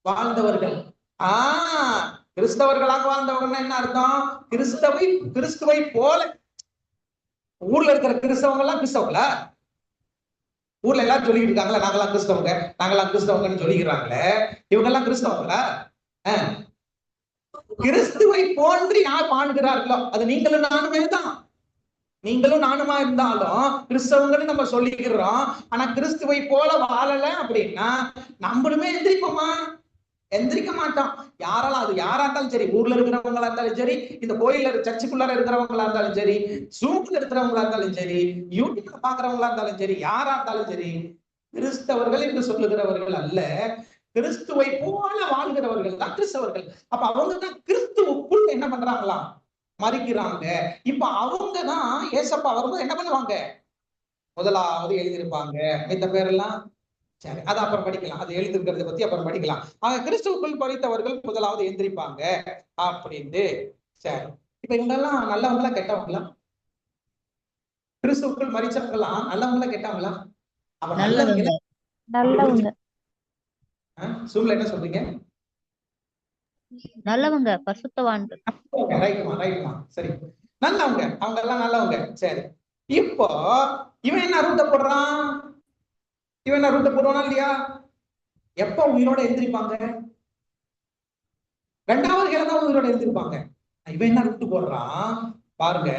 வாழ்ந்தவர்கள். கிறிஸ்தவர்களாக வாழ்ந்தவங்கன்னா என்ன அர்த்தம்? கிறிஸ்துவை போல. ஊர்ல இருக்கிற கிறிஸ்தவங்க எல்லாம் கிறிஸ்தவங்களா? ஊர்ல எல்லாரும் சொல்லிட்டு இருக்காங்களா நாங்கெல்லாம் கிறிஸ்தவங்கன்னு சொல்லிக்கிறாங்களே, இவங்க எல்லாம் கிறிஸ்தவங்களா? கிறிஸ்துவை போன்று யார் வாழ்கிறார்களோ அது நீங்களும் நானுமே தான். நீங்களும் நானுமா இருந்தாலும் கிறிஸ்தவங்கன்னு நம்ம சொல்லிக்கிறோம். ஆனா கிறிஸ்துவை போல வாழல அப்படின்னா நம்மளுமே எந்திரிப்போமா? எந்திரிக்க மாட்டோம். யாராலும் அது யாரா இருந்தாலும் சரி, ஊர்ல இருக்கிறவங்களா இருந்தாலும் சரி, இந்த கோயில்ல சர்ச்சுக்குள்ளார இருக்கிறவங்களா இருந்தாலும் சரி, ஜூம்ல இருக்கிறவங்களா இருந்தாலும் சரி, யூடியூப்ல பாக்குறவங்களா இருந்தாலும் சரி, யாரா இருந்தாலும் சரி, கிறிஸ்தவர்கள் என்று சொல்லுகிறவர்கள் அல்ல, கிறிஸ்துவை போல வாழ்கிறவர்கள் தான் கிறிஸ்தவர்கள். அப்ப அவங்க தான் கிறிஸ்துவுக்குள் என்ன பண்றாங்களாம்? மறிக்கிறாங்க. இப்ப அவங்க தான் ஏசப்பா வரும்போது என்ன பண்ணுவாங்க? முதலாவது எழுதியிருப்பாங்க. இந்த பேரெல்லாம் சரி, அது அப்புறம் படிக்கலாம். அது எழுதிருக்கிறத பத்தி அப்புறம் படிக்கலாம். ஆக கிறிஸ்துவுக்குள் படித்தவர்கள் முதலாவது எந்திரிப்பாங்க அப்படின்ட்டு. சரி, இப்ப இவங்க எல்லாம் நல்லவங்களா கெட்டவங்களா? கிறிஸ்துவுக்குள் மரிச்சவங்கலாம் நல்லவங்களா கெட்டவங்களா? அப்ப நல்லவங்க நல்லவங்க சூழ்நிலை என்ன சொல்றீங்க? நல்லவங்க, பரிசுத்தவான்கள். ரைட்டுமா. சரி, நல்லவங்க, அவங்க எல்லாம் நல்லவங்க. சரி, இப்போ இவன் என்ன ரூட்ட போடுறான்? இவன் என்ன ரூட்ட போடுவானா இல்லையா? எப்ப உயிரோட எந்திரிப்பாங்க? 2வது கிழமை உயிரோட எழுந்திருப்பாங்க. இவன் என்ன ரூட்டு போடுறான் பாருங்க.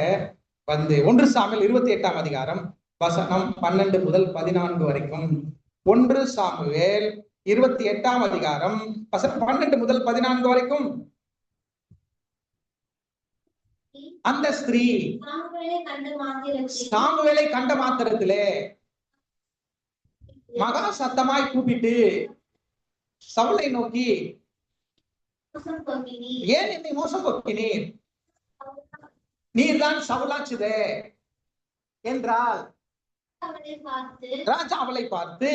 1 சாமுவேல் 28ஆம் அதிகாரம் வசனம் 12 முதல் 14 வரைக்கும். 1 சாமுவேல் 28ஆம் அதிகாரம் வசனம் 12 முதல் 14 வரைக்கும். அந்த ஸ்திரீ சாமுவேலை கண்ட மாத்திரத்திலே மகா சத்தமாய் கூப்பிட்டு சவுலை நோக்கி, ஏன் என்னை மோசம் போக்கினீர்? நீர்தான் சவுலாச்சுதே என்றால் ராஜா அவளை பார்த்து,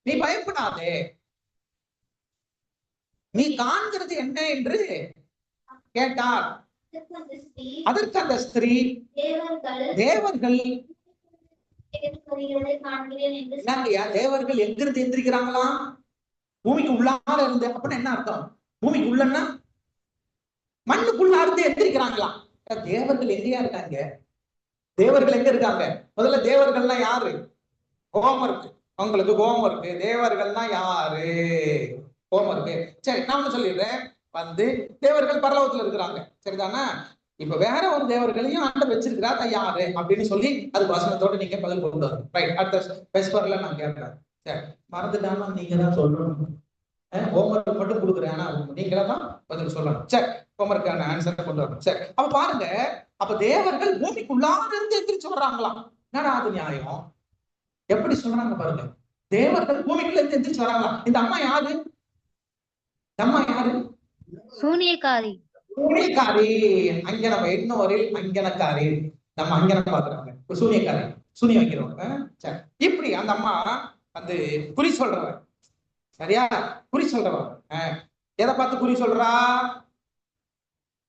நீ பயப்படாதே, நீ காண்கிறது என்ன என்று கேட்டார். அதற்கு அந்த ஸ்திரீ, தேவர்கள் தேவர்கள் எங்கிருந்து எந்திரிக்கிறாங்களாம்? பூமிக்கு உள்ளார இருந்து. அப்படின்னா என்ன அர்த்தம்? பூமிக்கு உள்ளன்னா மண்ணுக்குள்ளா இருந்து எந்திரிக்கிறாங்களாம். தேவர்கள் எங்கேயா இருக்காங்க? தேவர்கள் எங்க இருக்காங்க? முதல்ல தேவர்கள்னா யாரு? ஹோம்வொர்க். உங்களுக்கு ஹோம்வொர்க். தேவர்கள்னா யாரு? ஹோம்வொர்க். சரி, நான் சொல்லிடுறேன். தேவர்கள் பரலோகத்துல இருக்கிறாங்க, சரிதானா? இப்ப வேற ஒரு தேவர்களையும் ஆண்டவர் வச்சிருக்கிறார், யாரு அப்படின்னு சொல்லி அது வசனத்தோட நீங்க பதில் கொண்டு வரணும். ரைட், அடுத்த பெஸ்பர்ல நான் கேட்கிறேன். சரி, மறந்துட்டானா நீங்க தான் சொல்லணும். ஹோம்வொர்க் மட்டும் கொடுக்குறேன், ஆனா நீங்களா தான் பதில் சொல்லணும். சரி, ஹோம்வொர்க்கான ஆன்சரை கொண்டு வரணும். சரி, அப்ப பாருங்க, அப்ப தேவர்கள் பூமிக்குள்ளார இருந்து எந்திரிச்சு வர்றாங்களாம். என்னடா அது நியாயம்? எப்படி சொல்றாங்க பாருங்க. தேவர்கள் பூமிக்குள்ள இருந்து எந்திரிச்சு வராங்களாம். இந்த அம்மா யாரு? அம்மா யாரு? சூனியக்காரி. சூனியக்காரி. அங்கனம் இன்னொரு அங்கனக்காரி. நம்ம அங்கனம் பாக்குறாங்க, சூனியக்காரி, சூனியம் வைக்கிறவங்க. சரி, இப்படி அந்த அம்மா குறி சொல்றவ, சரியா? குறி சொல்றவ எதை பார்த்து குறி சொல்றா?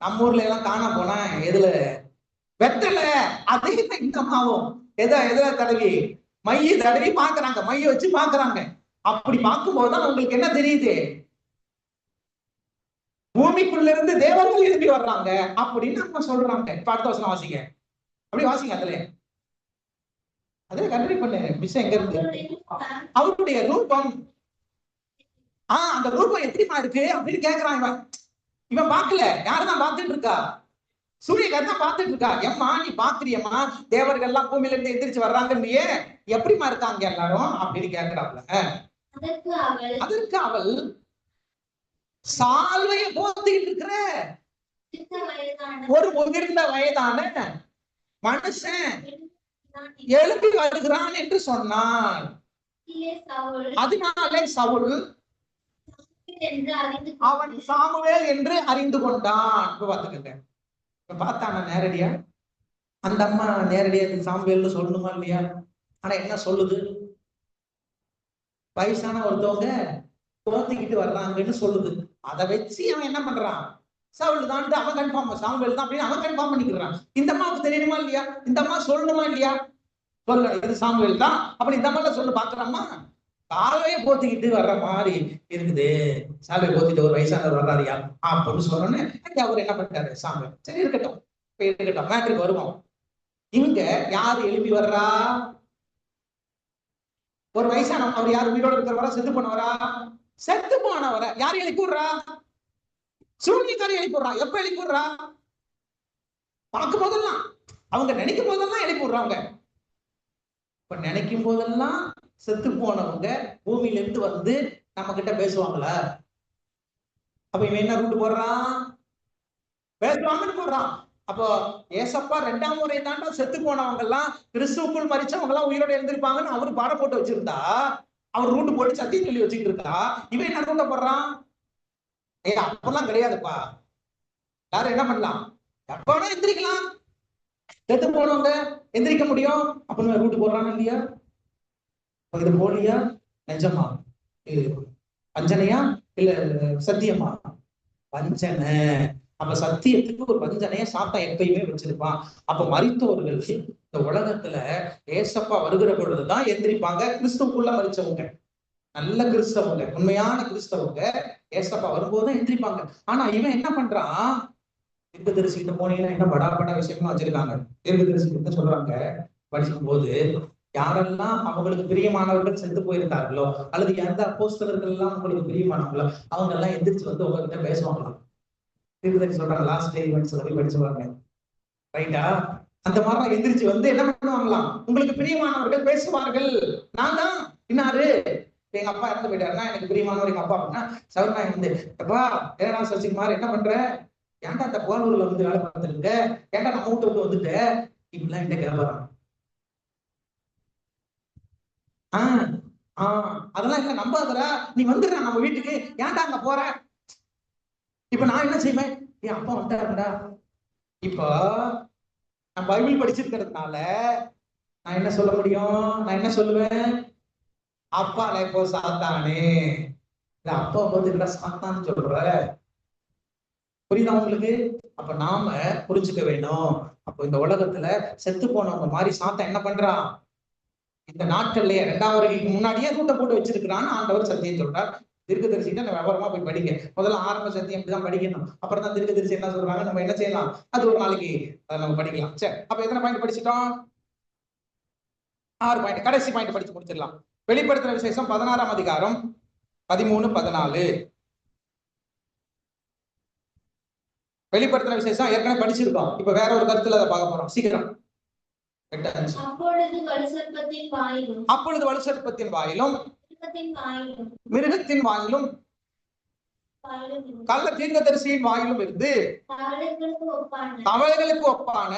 நம்ம ஊர்ல எல்லாம் காண போனா எதுல வெத்தல, அதே இந்த அம்மாவும் எதுல தடவி, மைய தடவி பாக்குறாங்க, மைய வச்சு பாக்குறாங்க. அப்படி பார்க்கும்போதுதான் உங்களுக்கு என்ன தெரியுது? பூமிக்குள்ள இருந்து தேவர்கள் எழுப்பி வர்றாங்க அப்படின்னு நம்ம சொல்றாங்க. இப்ப அடுத்த வசனம் வாசிங்க. அப்படி வாசிங்க. அதுல கண்டிப்பா பண்ணு விஷயம் எங்க இருந்து? அவருடைய ரூபம், அந்த ரூபம் எப்படிமா இருக்கு அப்படின்னு கேக்குறான். இவன் பாக்கல, யாருதான் பார்த்துட்டு இருக்கா? சூரியகாரி தான் பார்த்துட்டு இருக்கா. எம்மா நீ பாக்குறியம்மா, தேவர்கள் எல்லாம் பூமியில இருந்து எந்திரிச்சு வர்றாங்க, எப்படிமா இருக்காங்க எல்லாரும் அப்படின்னு கேக்குறாப்ல. அதற்கு அவள், சால்வைய போத்திட்டு இருக்கிற ஒரு முதிர்ந்த வயதான மனுஷன் எழுப்பி வருகிறான் என்று சொன்னான். அதனாலே சவுல் அவன் சாமுவேல் என்று அறிந்து கொண்டான். பாத்துக்கங்க, பார்த்தான நேரடியா அந்த அம்மா நேரடியா சாமுவேல்னு சொல்லணுமா இல்லையா? ஆனா என்ன சொல்லுது? வயசான ஒருத்தவங்க போத்திக்கிட்டு வர்றாங்கன்னு சொல்லுது. அதை வச்சு அவன் என்ன பண்றான்? சவுல் தான் அவன் கன்ஃபார்ம், சாமுவேல் தான் அப்படின்னு அவன் கன்ஃபார்ம் பண்ணிக்கிறான். இந்த அம்மாவுக்கு தெரியணுமா இல்லையா? இந்த அம்மா சொல்லணுமா இல்லையா? சொல்ல, இது சாமுவேல் தான் அப்படி இந்த அம்மா சொல்லு. பாக்குறாமா, சால்வைய போத்திக்கிட்டு வர்ற மாதிரி இருக்குது. சால்வையை போத்திட்டு ஒரு வயசானவர் வர்றாருயா அப்படின்னு சொன்னோன்னு அவர் என்ன பண்ணிட்டாரு? சாமுவேல். சரி, இருக்கட்டும், இருக்கட்டும், மேட்ருக்கு வருவோம். இங்க யாரு எழுப்பி வர்றா? ஒரு வயசானவர். அவர் யார்? உயிரோடு இருக்கிறவரா செத்து போனவரா? செத்து போனவரை யார் எழுப்பி விடுறா? சூனியக்காரி எழுப்பிடுறான். எப்ப எழுப்பிடுறா? பார்க்கும் போதெல்லாம், அவங்க நினைக்கும் போதெல்லாம் எழுப்பிடுறாங்க. இப்ப நினைக்கும் போதெல்லாம் செத்து போனவங்க பூமியில இருந்து வந்து நம்ம கிட்ட பேசுவாங்களா? அப்ப இவன் என்ன ரூட் போடுறான்? பேசுவாங்கன்னு போடுறான். அப்போ ஏசப்பா 2ஆம் முறை தாண்டா செத்து போனவங்க எல்லாம் கிறிஸ்துவுக்குள் மரிச்சவங்க எல்லாம் உயிரோட இருந்திருப்பாங்கன்னு அவரு பாடம் போட்டு வச்சிருந்தா, அவர் ரூட் போட்டு சத்தியம் சொல்லி வச்சுக்கிட்டு இருக்கா. இவன் என்ன ரூட்ட போடுறான்? அப்பெல்லாம் கிடையாதுப்பா. யாரும் என்ன பண்ணலாம்? எப்பனா எந்திரிக்கலாம். செத்து போனவங்க எந்திரிக்க முடியும் அப்படின்னு ரூட் போடுறாங்க இல்லையா? இது போலியா நிஜமா? வஞ்சனையா இல்ல சத்தியமா? வஞ்சனை. அப்ப சத்தியத்துக்கு ஒரு வஞ்சனைய சாத்தான் எப்பயுமே வச்சிருப்பான். அப்ப மரித்தவர்களுக்கு இந்த உலகத்துல ஏசப்பா வருகிற பொழுதுதான் எந்திரிப்பாங்க. கிறிஸ்துவுக்குள்ள மரிச்சவங்க, நல்ல கிறிஸ்தவங்க, உண்மையான கிறிஸ்தவங்க ஏசப்பா வரும்போதுதான் எந்திரிப்பாங்க. ஆனா இவன் என்ன பண்றான்? தீர்க்கதரிசிகிட்ட போனீங்கன்னா என்ன படாபடா விஷயமா வச்சிருக்காங்க. தீர்க்கதரிசிகிட்ட சொல்றாங்க படிக்கும் போது, யாரெல்லாம் அவங்களுக்கு பிரியமானவர்கள் செத்து போயிருந்தார்களோ அல்லது எந்த அப்போஸ்தலர்கள் எல்லாம் உங்களுக்கு பிரியமானவங்களோ அவங்க எல்லாம் எந்திரிச்சு வந்து உங்ககிட்ட பேசுவாங்களாம். தீர்க்கதரிசி சொல்றாங்க, லாஸ்ட் டே ஈவென்ட்ஸ் படிச்சுவாங்க. ரைட்டா? அந்த மாதிரி எந்திரிச்சு வந்து என்ன பண்ணுவாங்களாம்? உங்களுக்கு பிரியமானவர்கள் பேசுவார்கள். நான் தான் இன்னாரு, எங்க அப்பா இறந்து போயிட்டாருன்னா எனக்கு பிரியமானவர் எங்க அப்பா அப்படின்னா சவர்னா வந்து, அப்பா ஏன்னா சசிகுமார் என்ன பண்ற? ஏன்டா அந்த போலூர்ல வந்து வேலை பார்த்துருக்க? ஏன்டா நம்ம வீட்டு விட்டு வந்துட்ட? இப்படிலாம் என்ன கேட்பாரான். அதெல்லாம் இல்ல, நம்பாதடா, நீ வந்துடுற நம்ம வீட்டுக்கு, ஏன்டா அங்க போற? இப்ப நான் என்ன செய்வேன்? என் அப்பா வந்துட்டாருடா. இப்போ நான் பைபிள் படிச்சிருக்கிறதுனால நான் என்ன சொல்ல முடியும்? நான் என்ன சொல்லுவேன்? அப்பா இப்போ சாத்தானே, அப்பா வந்து சாத்தான்னு சொல்ற. புரியுதா உங்களுக்கு? அப்ப நாம புரிஞ்சுக்க வேணும். அப்போ இந்த உலகத்துல செத்து போனவங்க மாதிரி சாத்தான் என்ன பண்றான்? இந்த நாட்கள்லயே 2ஆம் வருகைக்கு முன்னாடியே ரூட்டை போட்டு வச்சிருக்கிறான்னு ஆண்டவர் சத்தியம் சொல்றார். தீர்க்கதரிசிட்ட நம்ம விவரமா போய் படிங்க. முதல்ல ஆரம்ப சத்தியம் இப்படிதான் படிக்கணும். அப்புறம் தான் தீர்க்கதரிசி என்ன சொல்றாங்க நம்ம என்ன செய்யலாம், அது ஒரு நாளைக்கு நம்ம படிக்கலாம். சரி, அப்ப எத்தனை பாயிண்ட் படிச்சுட்டோம்? 6 பாயிண்ட். கடைசி பாயிண்ட் படிச்சு முடிச்சிடலாம். வெளிப்படுத்துற விசேஷம் 16ஆம் அதிகாரம் 13, 14. வெளிப்படுத்துற விசேஷம் ஏற்கனவே படிச்சிருக்கோம். இப்ப வேற ஒரு கருத்துல அதை பார்க்க போறோம். சீக்கிரம். அப்பொழுது வலுசற்பத்தின் வாயிலும் மிருகத்தின் வாயிலும் கள்ள தீர்க்கதரிசியின் வாயிலும் இருந்து தவளைகளுக்கு ஒப்பான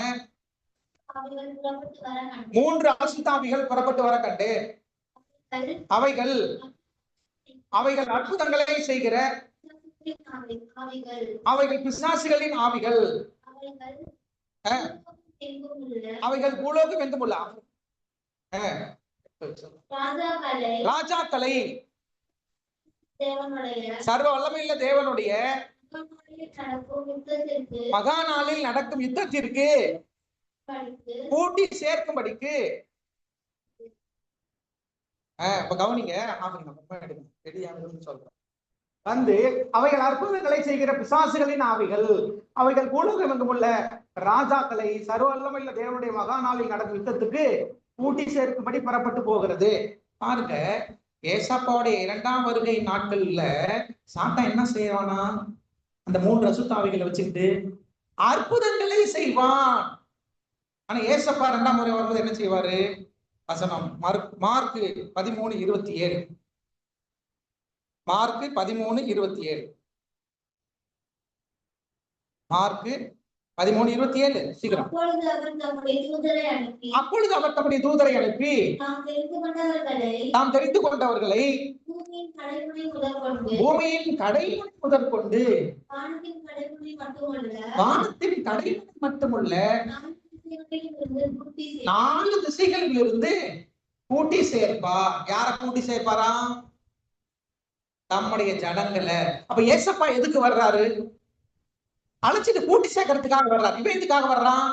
3 அசுத்தாவிகள் புறப்பட்டு வர கண்டு, அவைகள் அற்புதங்களை செய்கிற அவைகள் பிசாசுகளின் ஆவிகள், அவைகள் பூலோகம் எங்கும் உள்ள ராஜாக்களை சர்வ வல்லமையுள்ள தேவனுடைய மகா நாளில் நடக்கும் யுத்தத்திற்கு கூட்டி சேர்க்கும்படிக்கு. இப்ப கவனிங்க, சொல்றேன் வந்து அவைகள் அற்புதங்களை செய்கிற பிசாசுகளின் ஆவிகள், அவைகள் பூலோகம் எங்கும் உள்ள ராஜாக்களை சர்வ வல்லமையுள்ள தேவனுடைய மகா நாளில் நடக்கும் யுத்தத்துக்கு கூட்டி சேர்க்கும்படி புறப்பட்டு போகிறது. பாருங்க, ஏசப்பாவுடைய 2ஆம் வருகை நாட்கள்ல சாத்தான் என்ன செய்வானா? அந்த 3 அசுத்தாவிகளை வச்சுக்கிட்டு அற்புதங்களை செய்வான். ஆனா ஏசப்பா 2ஆம் முறை வரும்போது என்ன செய்வாரு? வசனம் மார்க் 13:27. மார்க் 13:27. மார்க் 13:27. சீக்கிரம். அப்பொழுது அவர் தம்முடைய தூதரை அனுப்பி தாம் தெரிந்து கொண்டவர்களை பூமியின் கடைமுனை முதற்கொண்டு வானத்தின் கடைமுனை மட்டுமல்ல 4 திசைகளில் இருந்து கூட்டி சேர்ப்பா. யார கூட்டி சேர்ப்பாரா? நம்முடைய ஜனங்களை. அப்ப ஏசப்பா எதுக்கு வர்றாரு? அழைச்சிட்டு கூட்டி சேர்க்கறதுக்காக வர்றாரு. இவன் எதுக்காக வர்றான்?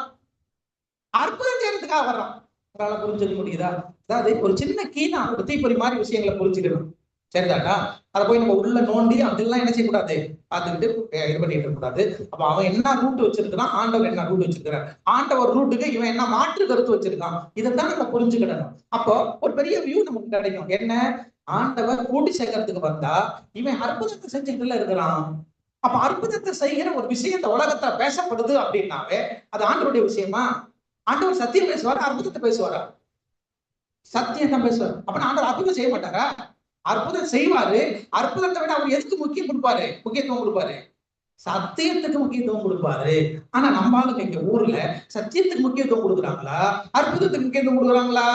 அற்புதம் செய்யறதுக்காக வர்றான். உங்களால புரிஞ்சுக்க முடியுதா? அதாவது ஒரு சின்ன கீழா ஒரு தீப்பொறி மாதிரி விஷயங்களை புரிஞ்சுக்கணும். சரிதாக்கா? அதை போய் நம்ம உள்ள நோண்டி அதெல்லாம் என்ன செய்யக்கூடாது, பார்த்துக்கிட்டு இது பண்ணிட்டு இருக்கக்கூடாது. அப்ப அவன் என்ன ரூட் வச்சிருக்கான், ஆண்டவர் என்ன ரூட் வச்சிருக்கிறார், ஆண்டவர் ரூட்டுக்கு இவன் என்ன மாற்று கருத்து வச்சிருக்கான், இதைத்தான் நம்ம புரிஞ்சுக்கிடணும். அப்போ ஒரு பெரிய வியூ நமக்கு கிடைக்கும். என்ன? ஆண்டவர் கூட்டி சேர்க்கறதுக்கு வந்தா இவன் அற்புதத்தை செஞ்சுட்டுல இருக்கிறான். அப்ப அற்புதத்தை செய்கிற ஒரு விஷயம் இந்த உலகத்தை பேசப்படுது அப்படின்னாவே அது ஆண்டவருடைய விஷயமா? ஆண்டவர் சத்தியம் பேசுவாரா, அற்புதத்தை பேசுவாரா? சத்தியம் தான் பேசுவார். அப்ப ஆண்டவர் அற்புதம் செய்ய மாட்டாரா? அற்புதம் செய்வாரு. அற்புதத்தை விட அவர் எதுக்கு முக்கியத்துவம் கொடுப்பாரு? சத்தியத்துக்கு முக்கியத்துவம் கொடுப்பாரு. ஆனா நம்ம ஆளுங்க இங்க ஊர்ல சத்தியத்துக்கு முக்கியத்துவம் கொடுக்குறாங்களா, அற்புதத்துக்கு முக்கியத்துவம் கொடுக்குறாங்களா?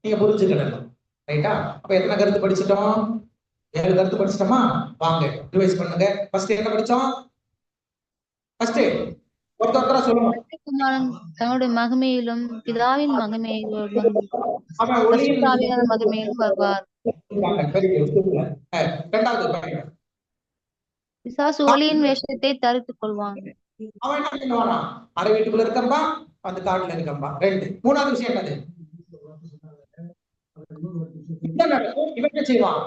நீங்க புரிஞ்சுக்கிடணும். ரைட்டா? அப்ப எத்தனை கருத்து படிச்சிட்டோம்? 7 கருத்து படிச்சிட்டோமா? வாங்க ரிவைஸ் பண்ணுங்க. ஃபர்ஸ்ட் என்ன படிச்சோம்? ஃபர்ஸ்ட் ஒருத்தரா சொல்லுங்க. குமாரன் தன்னுடைய மகிமையிலும் பிதாவின் மகிமையிலும் அவன் ஒளியின் பரிசுத்தாவியானவர் மகிமையிலும் வருவார். இரண்டாவது பிசாசு ஒளியின் வேஷத்தை தரித்துக் கொள்வான். அவன் என்ன பண்ணுவானா? அரை வீட்டுக்குள்ள இருக்கம்பா, அந்த காட்டுல இருக்கம்பா. 2. மூணாவது விஷயம் என்னது? இவன் என்ன செய்வான்?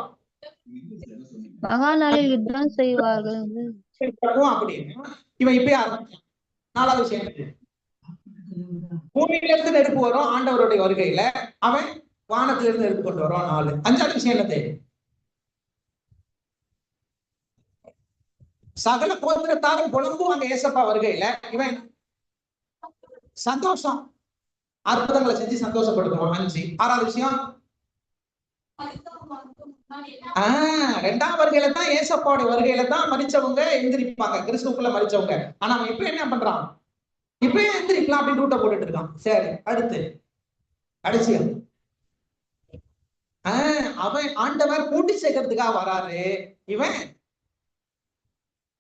மகா நாளில் யுத்தம் செய்வார்கள். அப்படின்னு இவன் இப்பயே ஆரம்பிச்சான். 4வது விஷயம் என்னது? பூமியில இருந்து நெருப்பு வரும் ஆண்டவருடைய வருகையில, அவன் வானத்துல இருந்து நெருப்பு கொண்டு வரும். 4. 5வது விஷயம் என்னது? சகல கோத்திரத்தாரும் புலம்புவாங்க ஏசப்பா வருகையில, இவன் சந்தோஷம் அற்புதங்களை செஞ்சு சந்தோஷப்படுத்துவான். 5. 6வது விஷயம் 2ஆம் வருகையில தான், ஏசப்பாவோட வருகையில தான் மரிச்சவங்க எந்திரிப்பாங்க, கிறிஸ்துக்குள்ள மரிச்சவங்க. ஆனா அவன் இப்ப என்ன பண்றான்? இப்பயே எந்திரிக்கலாம் அப்படின்னு ரூட்டை போட்டுட்டு இருக்கான். சரி, அடுத்து கடைசியா அவன் ஆண்டவர் கூட்டி சேர்க்கறதுக்காக வராரு. இவன்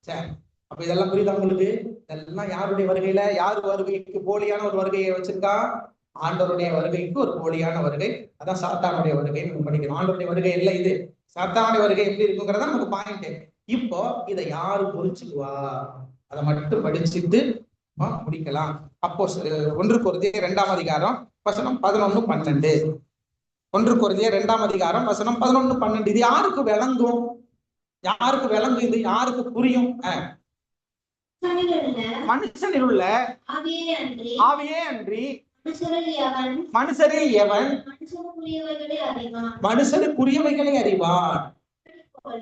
சரி, அப்ப இதெல்லாம் புரியுதா உங்களுக்கு? இதெல்லாம் யாருடைய வருகையில, யார் வருகைக்கு போலியான ஒரு வருகையை வச்சிருக்கா? ஆண்டவருடைய வருகைக்கு ஒரு போலியான வருகை. அதான் சாத்தானுடைய வருகை நம்ம படிக்கிறோம். ஆண்டவருடைய வருகை இல்லை இது. சாத்தானுடைய வருகை எப்படி இருக்குங்கிறதா நமக்கு பாயிண்ட். இப்போ இதை யாரு புரிச்சுக்குவா? அதை மட்டும் படிச்சுட்டு முடிக்கலாம். அப்போ 1 கொரிந்தியர் 2ஆம் அதிகாரம் வசனம் 11-12. 1 கொரிந்தியர் 2ஆம் அதிகாரம் வசனம் 11-12. இது யாருக்கு விளங்கும்? யாருக்கு விளங்கும்? இது யாருக்கு புரியும்? மனுஷனில் உள்ள ஆவியே அன்றி மனுஷரில் எவன் மனுஷனுக்குரியவைகளை அறிவான்.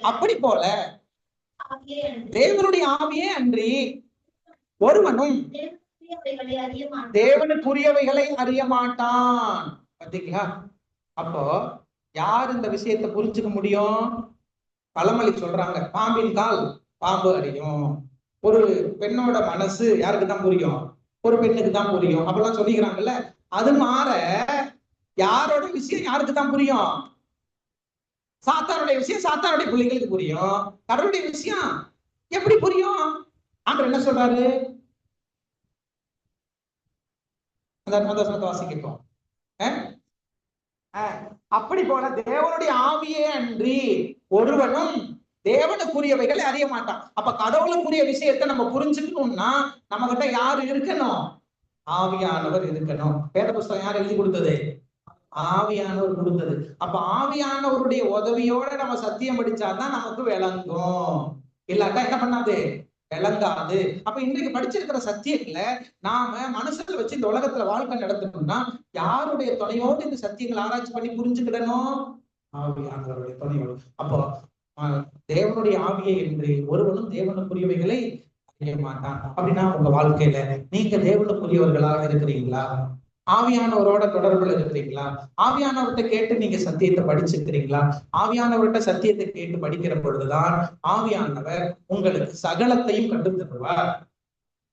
அப்படி போல தேவனுடைய ஆவியே அன்றி ஒருவனும் தேவனுக்குரியவைகளை அறிய மாட்டான். பாத்தீங்களா? அப்போ யார் இந்த விஷயத்தை புரிஞ்சுக்க முடியும்? பழமொழி சொல்றாங்க, பாம்பின் கால் பாம்பு அறியும். ஒரு பெண்ணோட மனசு யாருக்கு தான் புரியும்? ஒரு பெண்ணுக்கு தான் புரியும். அப்பெல்லாம் சொல்லிக்கிறாங்கல்ல. அது மாற யாரோட விஷயம் யாருக்கு தான் புரியும்? சாத்தானுடைய விஷயம் சாத்தானுடைய பிள்ளைங்களுக்கு புரியும். கடவுளுடைய விஷயம் எப்படி புரியும்? ஆண்டவர் என்ன சொல்றாரு? அந்த வாசிக்கிட்டோம். அப்படி போல தேவனுடைய ஆவியே அன்றி ஒருவனும் தேவனுக்குரியவைகளை அறிய மாட்டான். அப்ப கடவுளுக்குரிய விஷயத்தை நம்ம புரிஞ்சுக்கணும்னா நம்ம கிட்ட யாரு இருக்கணும்? ஆவியானவர் இருக்கணும். வேத புஸ்தகம் யார் எழுதி கொடுத்தது? ஆவியானவர் கொடுத்தது. அப்ப ஆவியானவருடைய உதவியோட நம்ம சத்தியம் படிச்சாதான் நமக்கு விளங்கும். இல்லாட்டா என்ன பண்ணாது? விளங்காது. அப்ப இன்றைக்கு படிச்சிருக்கிற சத்தியத்துல நாம மனசுல வச்சு இந்த உலகத்துல வாழ்க்கை நடத்தணும்னா யாருடைய துணையோடு இந்த சத்தியங்களை ஆராய்ச்சி பண்ணி புரிஞ்சுக்கிடணும்? ஆவியானவருடைய துணையோடு. அப்போ தேவனுடைய ஆவியை என்று ஒருவனும் தேவனுக்குரியவைகளை அறிய மாட்டான். அப்படின்னா உங்க வாழ்க்கையில நீங்க தேவனுக்குரியவர்களாக இருக்கிறீங்களா? ஆவியானவரோட தொடர்புல இருக்கிறீங்களா? ஆவியானவர்கிட்ட கேட்டு நீங்க சத்தியத்தை படிச்சிருக்கிறீங்களா? ஆவியானவர்கிட்ட சத்தியத்தை கேட்டு படிக்கிற பொழுதுதான் ஆவியானவர் உங்களுக்கு சகலத்தையும் கற்றுத்தருவார்.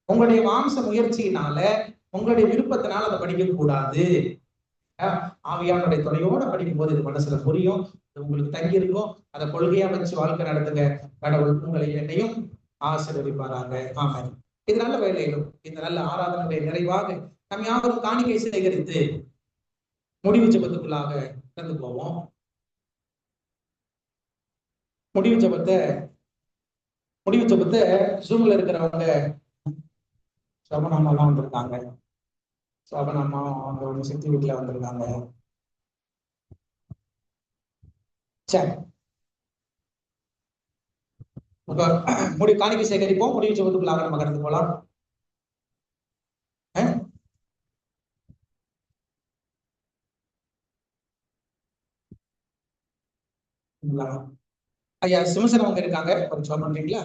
உங்களுடைய மாம்ச முயற்சியினால, உங்களுடைய விருப்பத்தினால அதை படிக்க கூடாது. ஆவியானுடைய துணையோட படிக்கும் போது இது மனசுல புரியும், உங்களுக்கு தங்கி இருக்கும். அதை கொள்கையா வச்சு வாழ்க்கை நடத்துங்க. கடவுள் உங்களை என்னையும் ஆசீர்வதிப்பாராங்க. ஆமாம். இது நல்ல வேலையிலும் இந்த நல்ல ஆராதனை நிறைவாக நம் யாரும் காணிக்கை சேகரித்து முடிவு ஜெபத்துக்குள்ளாக கடந்து போவோம். முடிவு ஜெபத்தை ஜூம்ல இருக்கிறவங்க சோபனாமா வந்திருக்காங்க. சோபனாமா அவங்க ஒண்ணு சித்தி வீட்டுல வந்திருக்காங்க. சரி, காணிக்கை சேகரிப்போம். முடிவு ஜெபத்துக்குள்ளாக நம்ம கடந்து போலாம். ஐயா சிவசன் அவங்க இருக்காங்க, கொஞ்சம் சொல்ல பண்றீங்களா?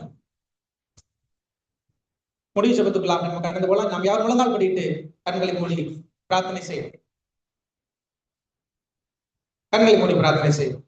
முடிவு ஜெபத்துக்குள்ளாக நம்ம கடந்து போலாம். நாம் யார் முழங்கால் படிட்டு கண்களை மூடி பிரார்த்தனை செய்யும். கண்களை மூடி பிரார்த்தனை செய்யும்.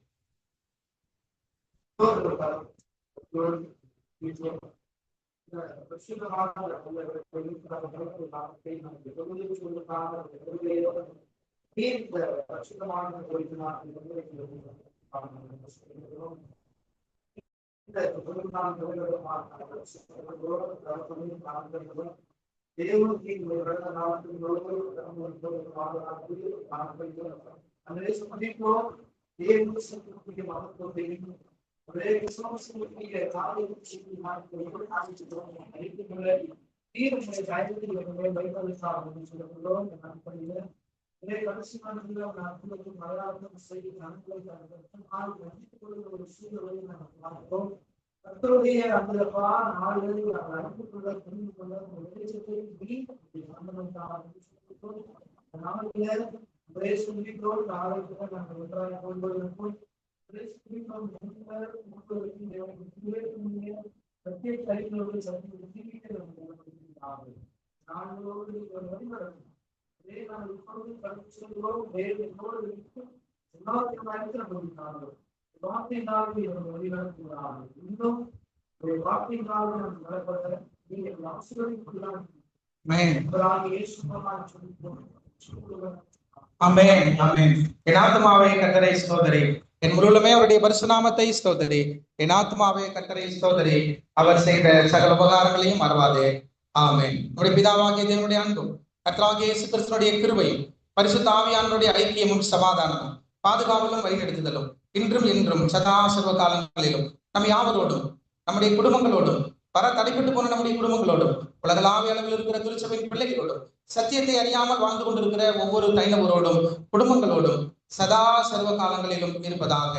ஆமென், ஆமென். என் ஆத்துமாவே கர்த்தரை ஸ்தோத்திரி, என் முழுவதுமே அவருடைய பரிசுநாமத்தை ஸ்தோத்திரி. என் ஆத்துமாவே கர்த்தரை ஸ்தோத்திரி, அவர் செய்த சகல உபகாரங்களையும் மறவாதே. ஆமென். நம்முடைய பிதாவாகிய தேவனுடைய அன்பும் கர்த்தராகிய இயேசு கிறிஸ்துவினுடைய கிருபையும் பரிசுத்த ஆவியானவருடைய ஐக்கியமும் சமாதானமும் பாதுகாவலும் வழிநடத்துதலும் இன்றும் இன்றும் சதா சர்வ காலங்களிலும் நம் யாவரோடும் நம்முடைய குடும்பங்களோடும் தடைப்பட்டு போன நம்முடைய குடும்பங்களோடும் உலகளாவிய அளவில் இருக்கிற திருச்சபையின் பிள்ளைகளோடும் சத்தியத்தை அறியாமல் வாழ்ந்து கொண்டிருக்கிற ஒவ்வொரு தைனவரோடும் குடும்பங்களோடும் சதா சர்வ காலங்களிலும் இருப்பதாக.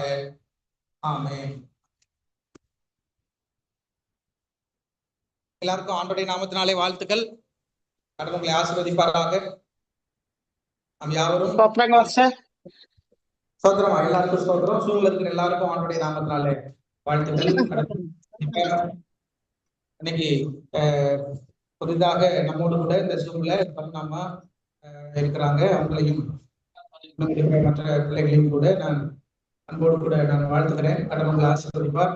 ஆமென். எல்லாருக்கும் ஆண்டவருடைய நாமத்தினாலே வாழ்த்துக்கள். கடவுள் உங்களை ஆசீர்வதிப்பாராக. நாம் யாவரும் சோதரமா எல்லாருக்கும் சோதரம். சூழ்நிலை இருக்கிற எல்லாருக்கும் ஆண்டவருடைய நாமத்தினாலே வாழ்த்துக்கள். இன்னைக்கு புதிதாக நம்மோடு கூட இந்த ஜூம்ல பரிணாமா இருக்கிறாங்க. அவங்களையும் மற்ற பிள்ளைகளையும் கூட நான் அன்போடு கூட நான் வாழ்த்துக்கிறேன். கடவுள் உங்களை ஆசீர்வதிப்பார்.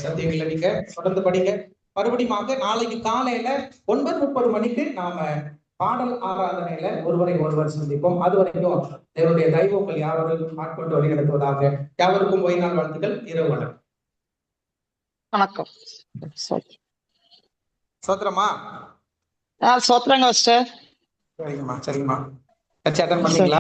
சத்தியங்களை நீங்க தொடர்ந்து படிங்க. மறுபடியும் நாளைக்கு காலையில 9:30 மணிக்கு நாம பாடல் ஆராதனையில ஒருவர் சந்திப்போம். அது வரைக்கும் தேவனுடைய தெய்வங்கள் யாவரும் ஆட்கொண்டு வழி நடத்துவதாக. யாவருக்கும் போய் நாள் வாழ்த்துக்கள். இரவு வணக்கம். வணக்கம். சோத்திரமா? சோத்திரங்க. சரிங்கம்மா, சரிங்கம்மா. கட்சி அட்டன் பண்ணீங்களா?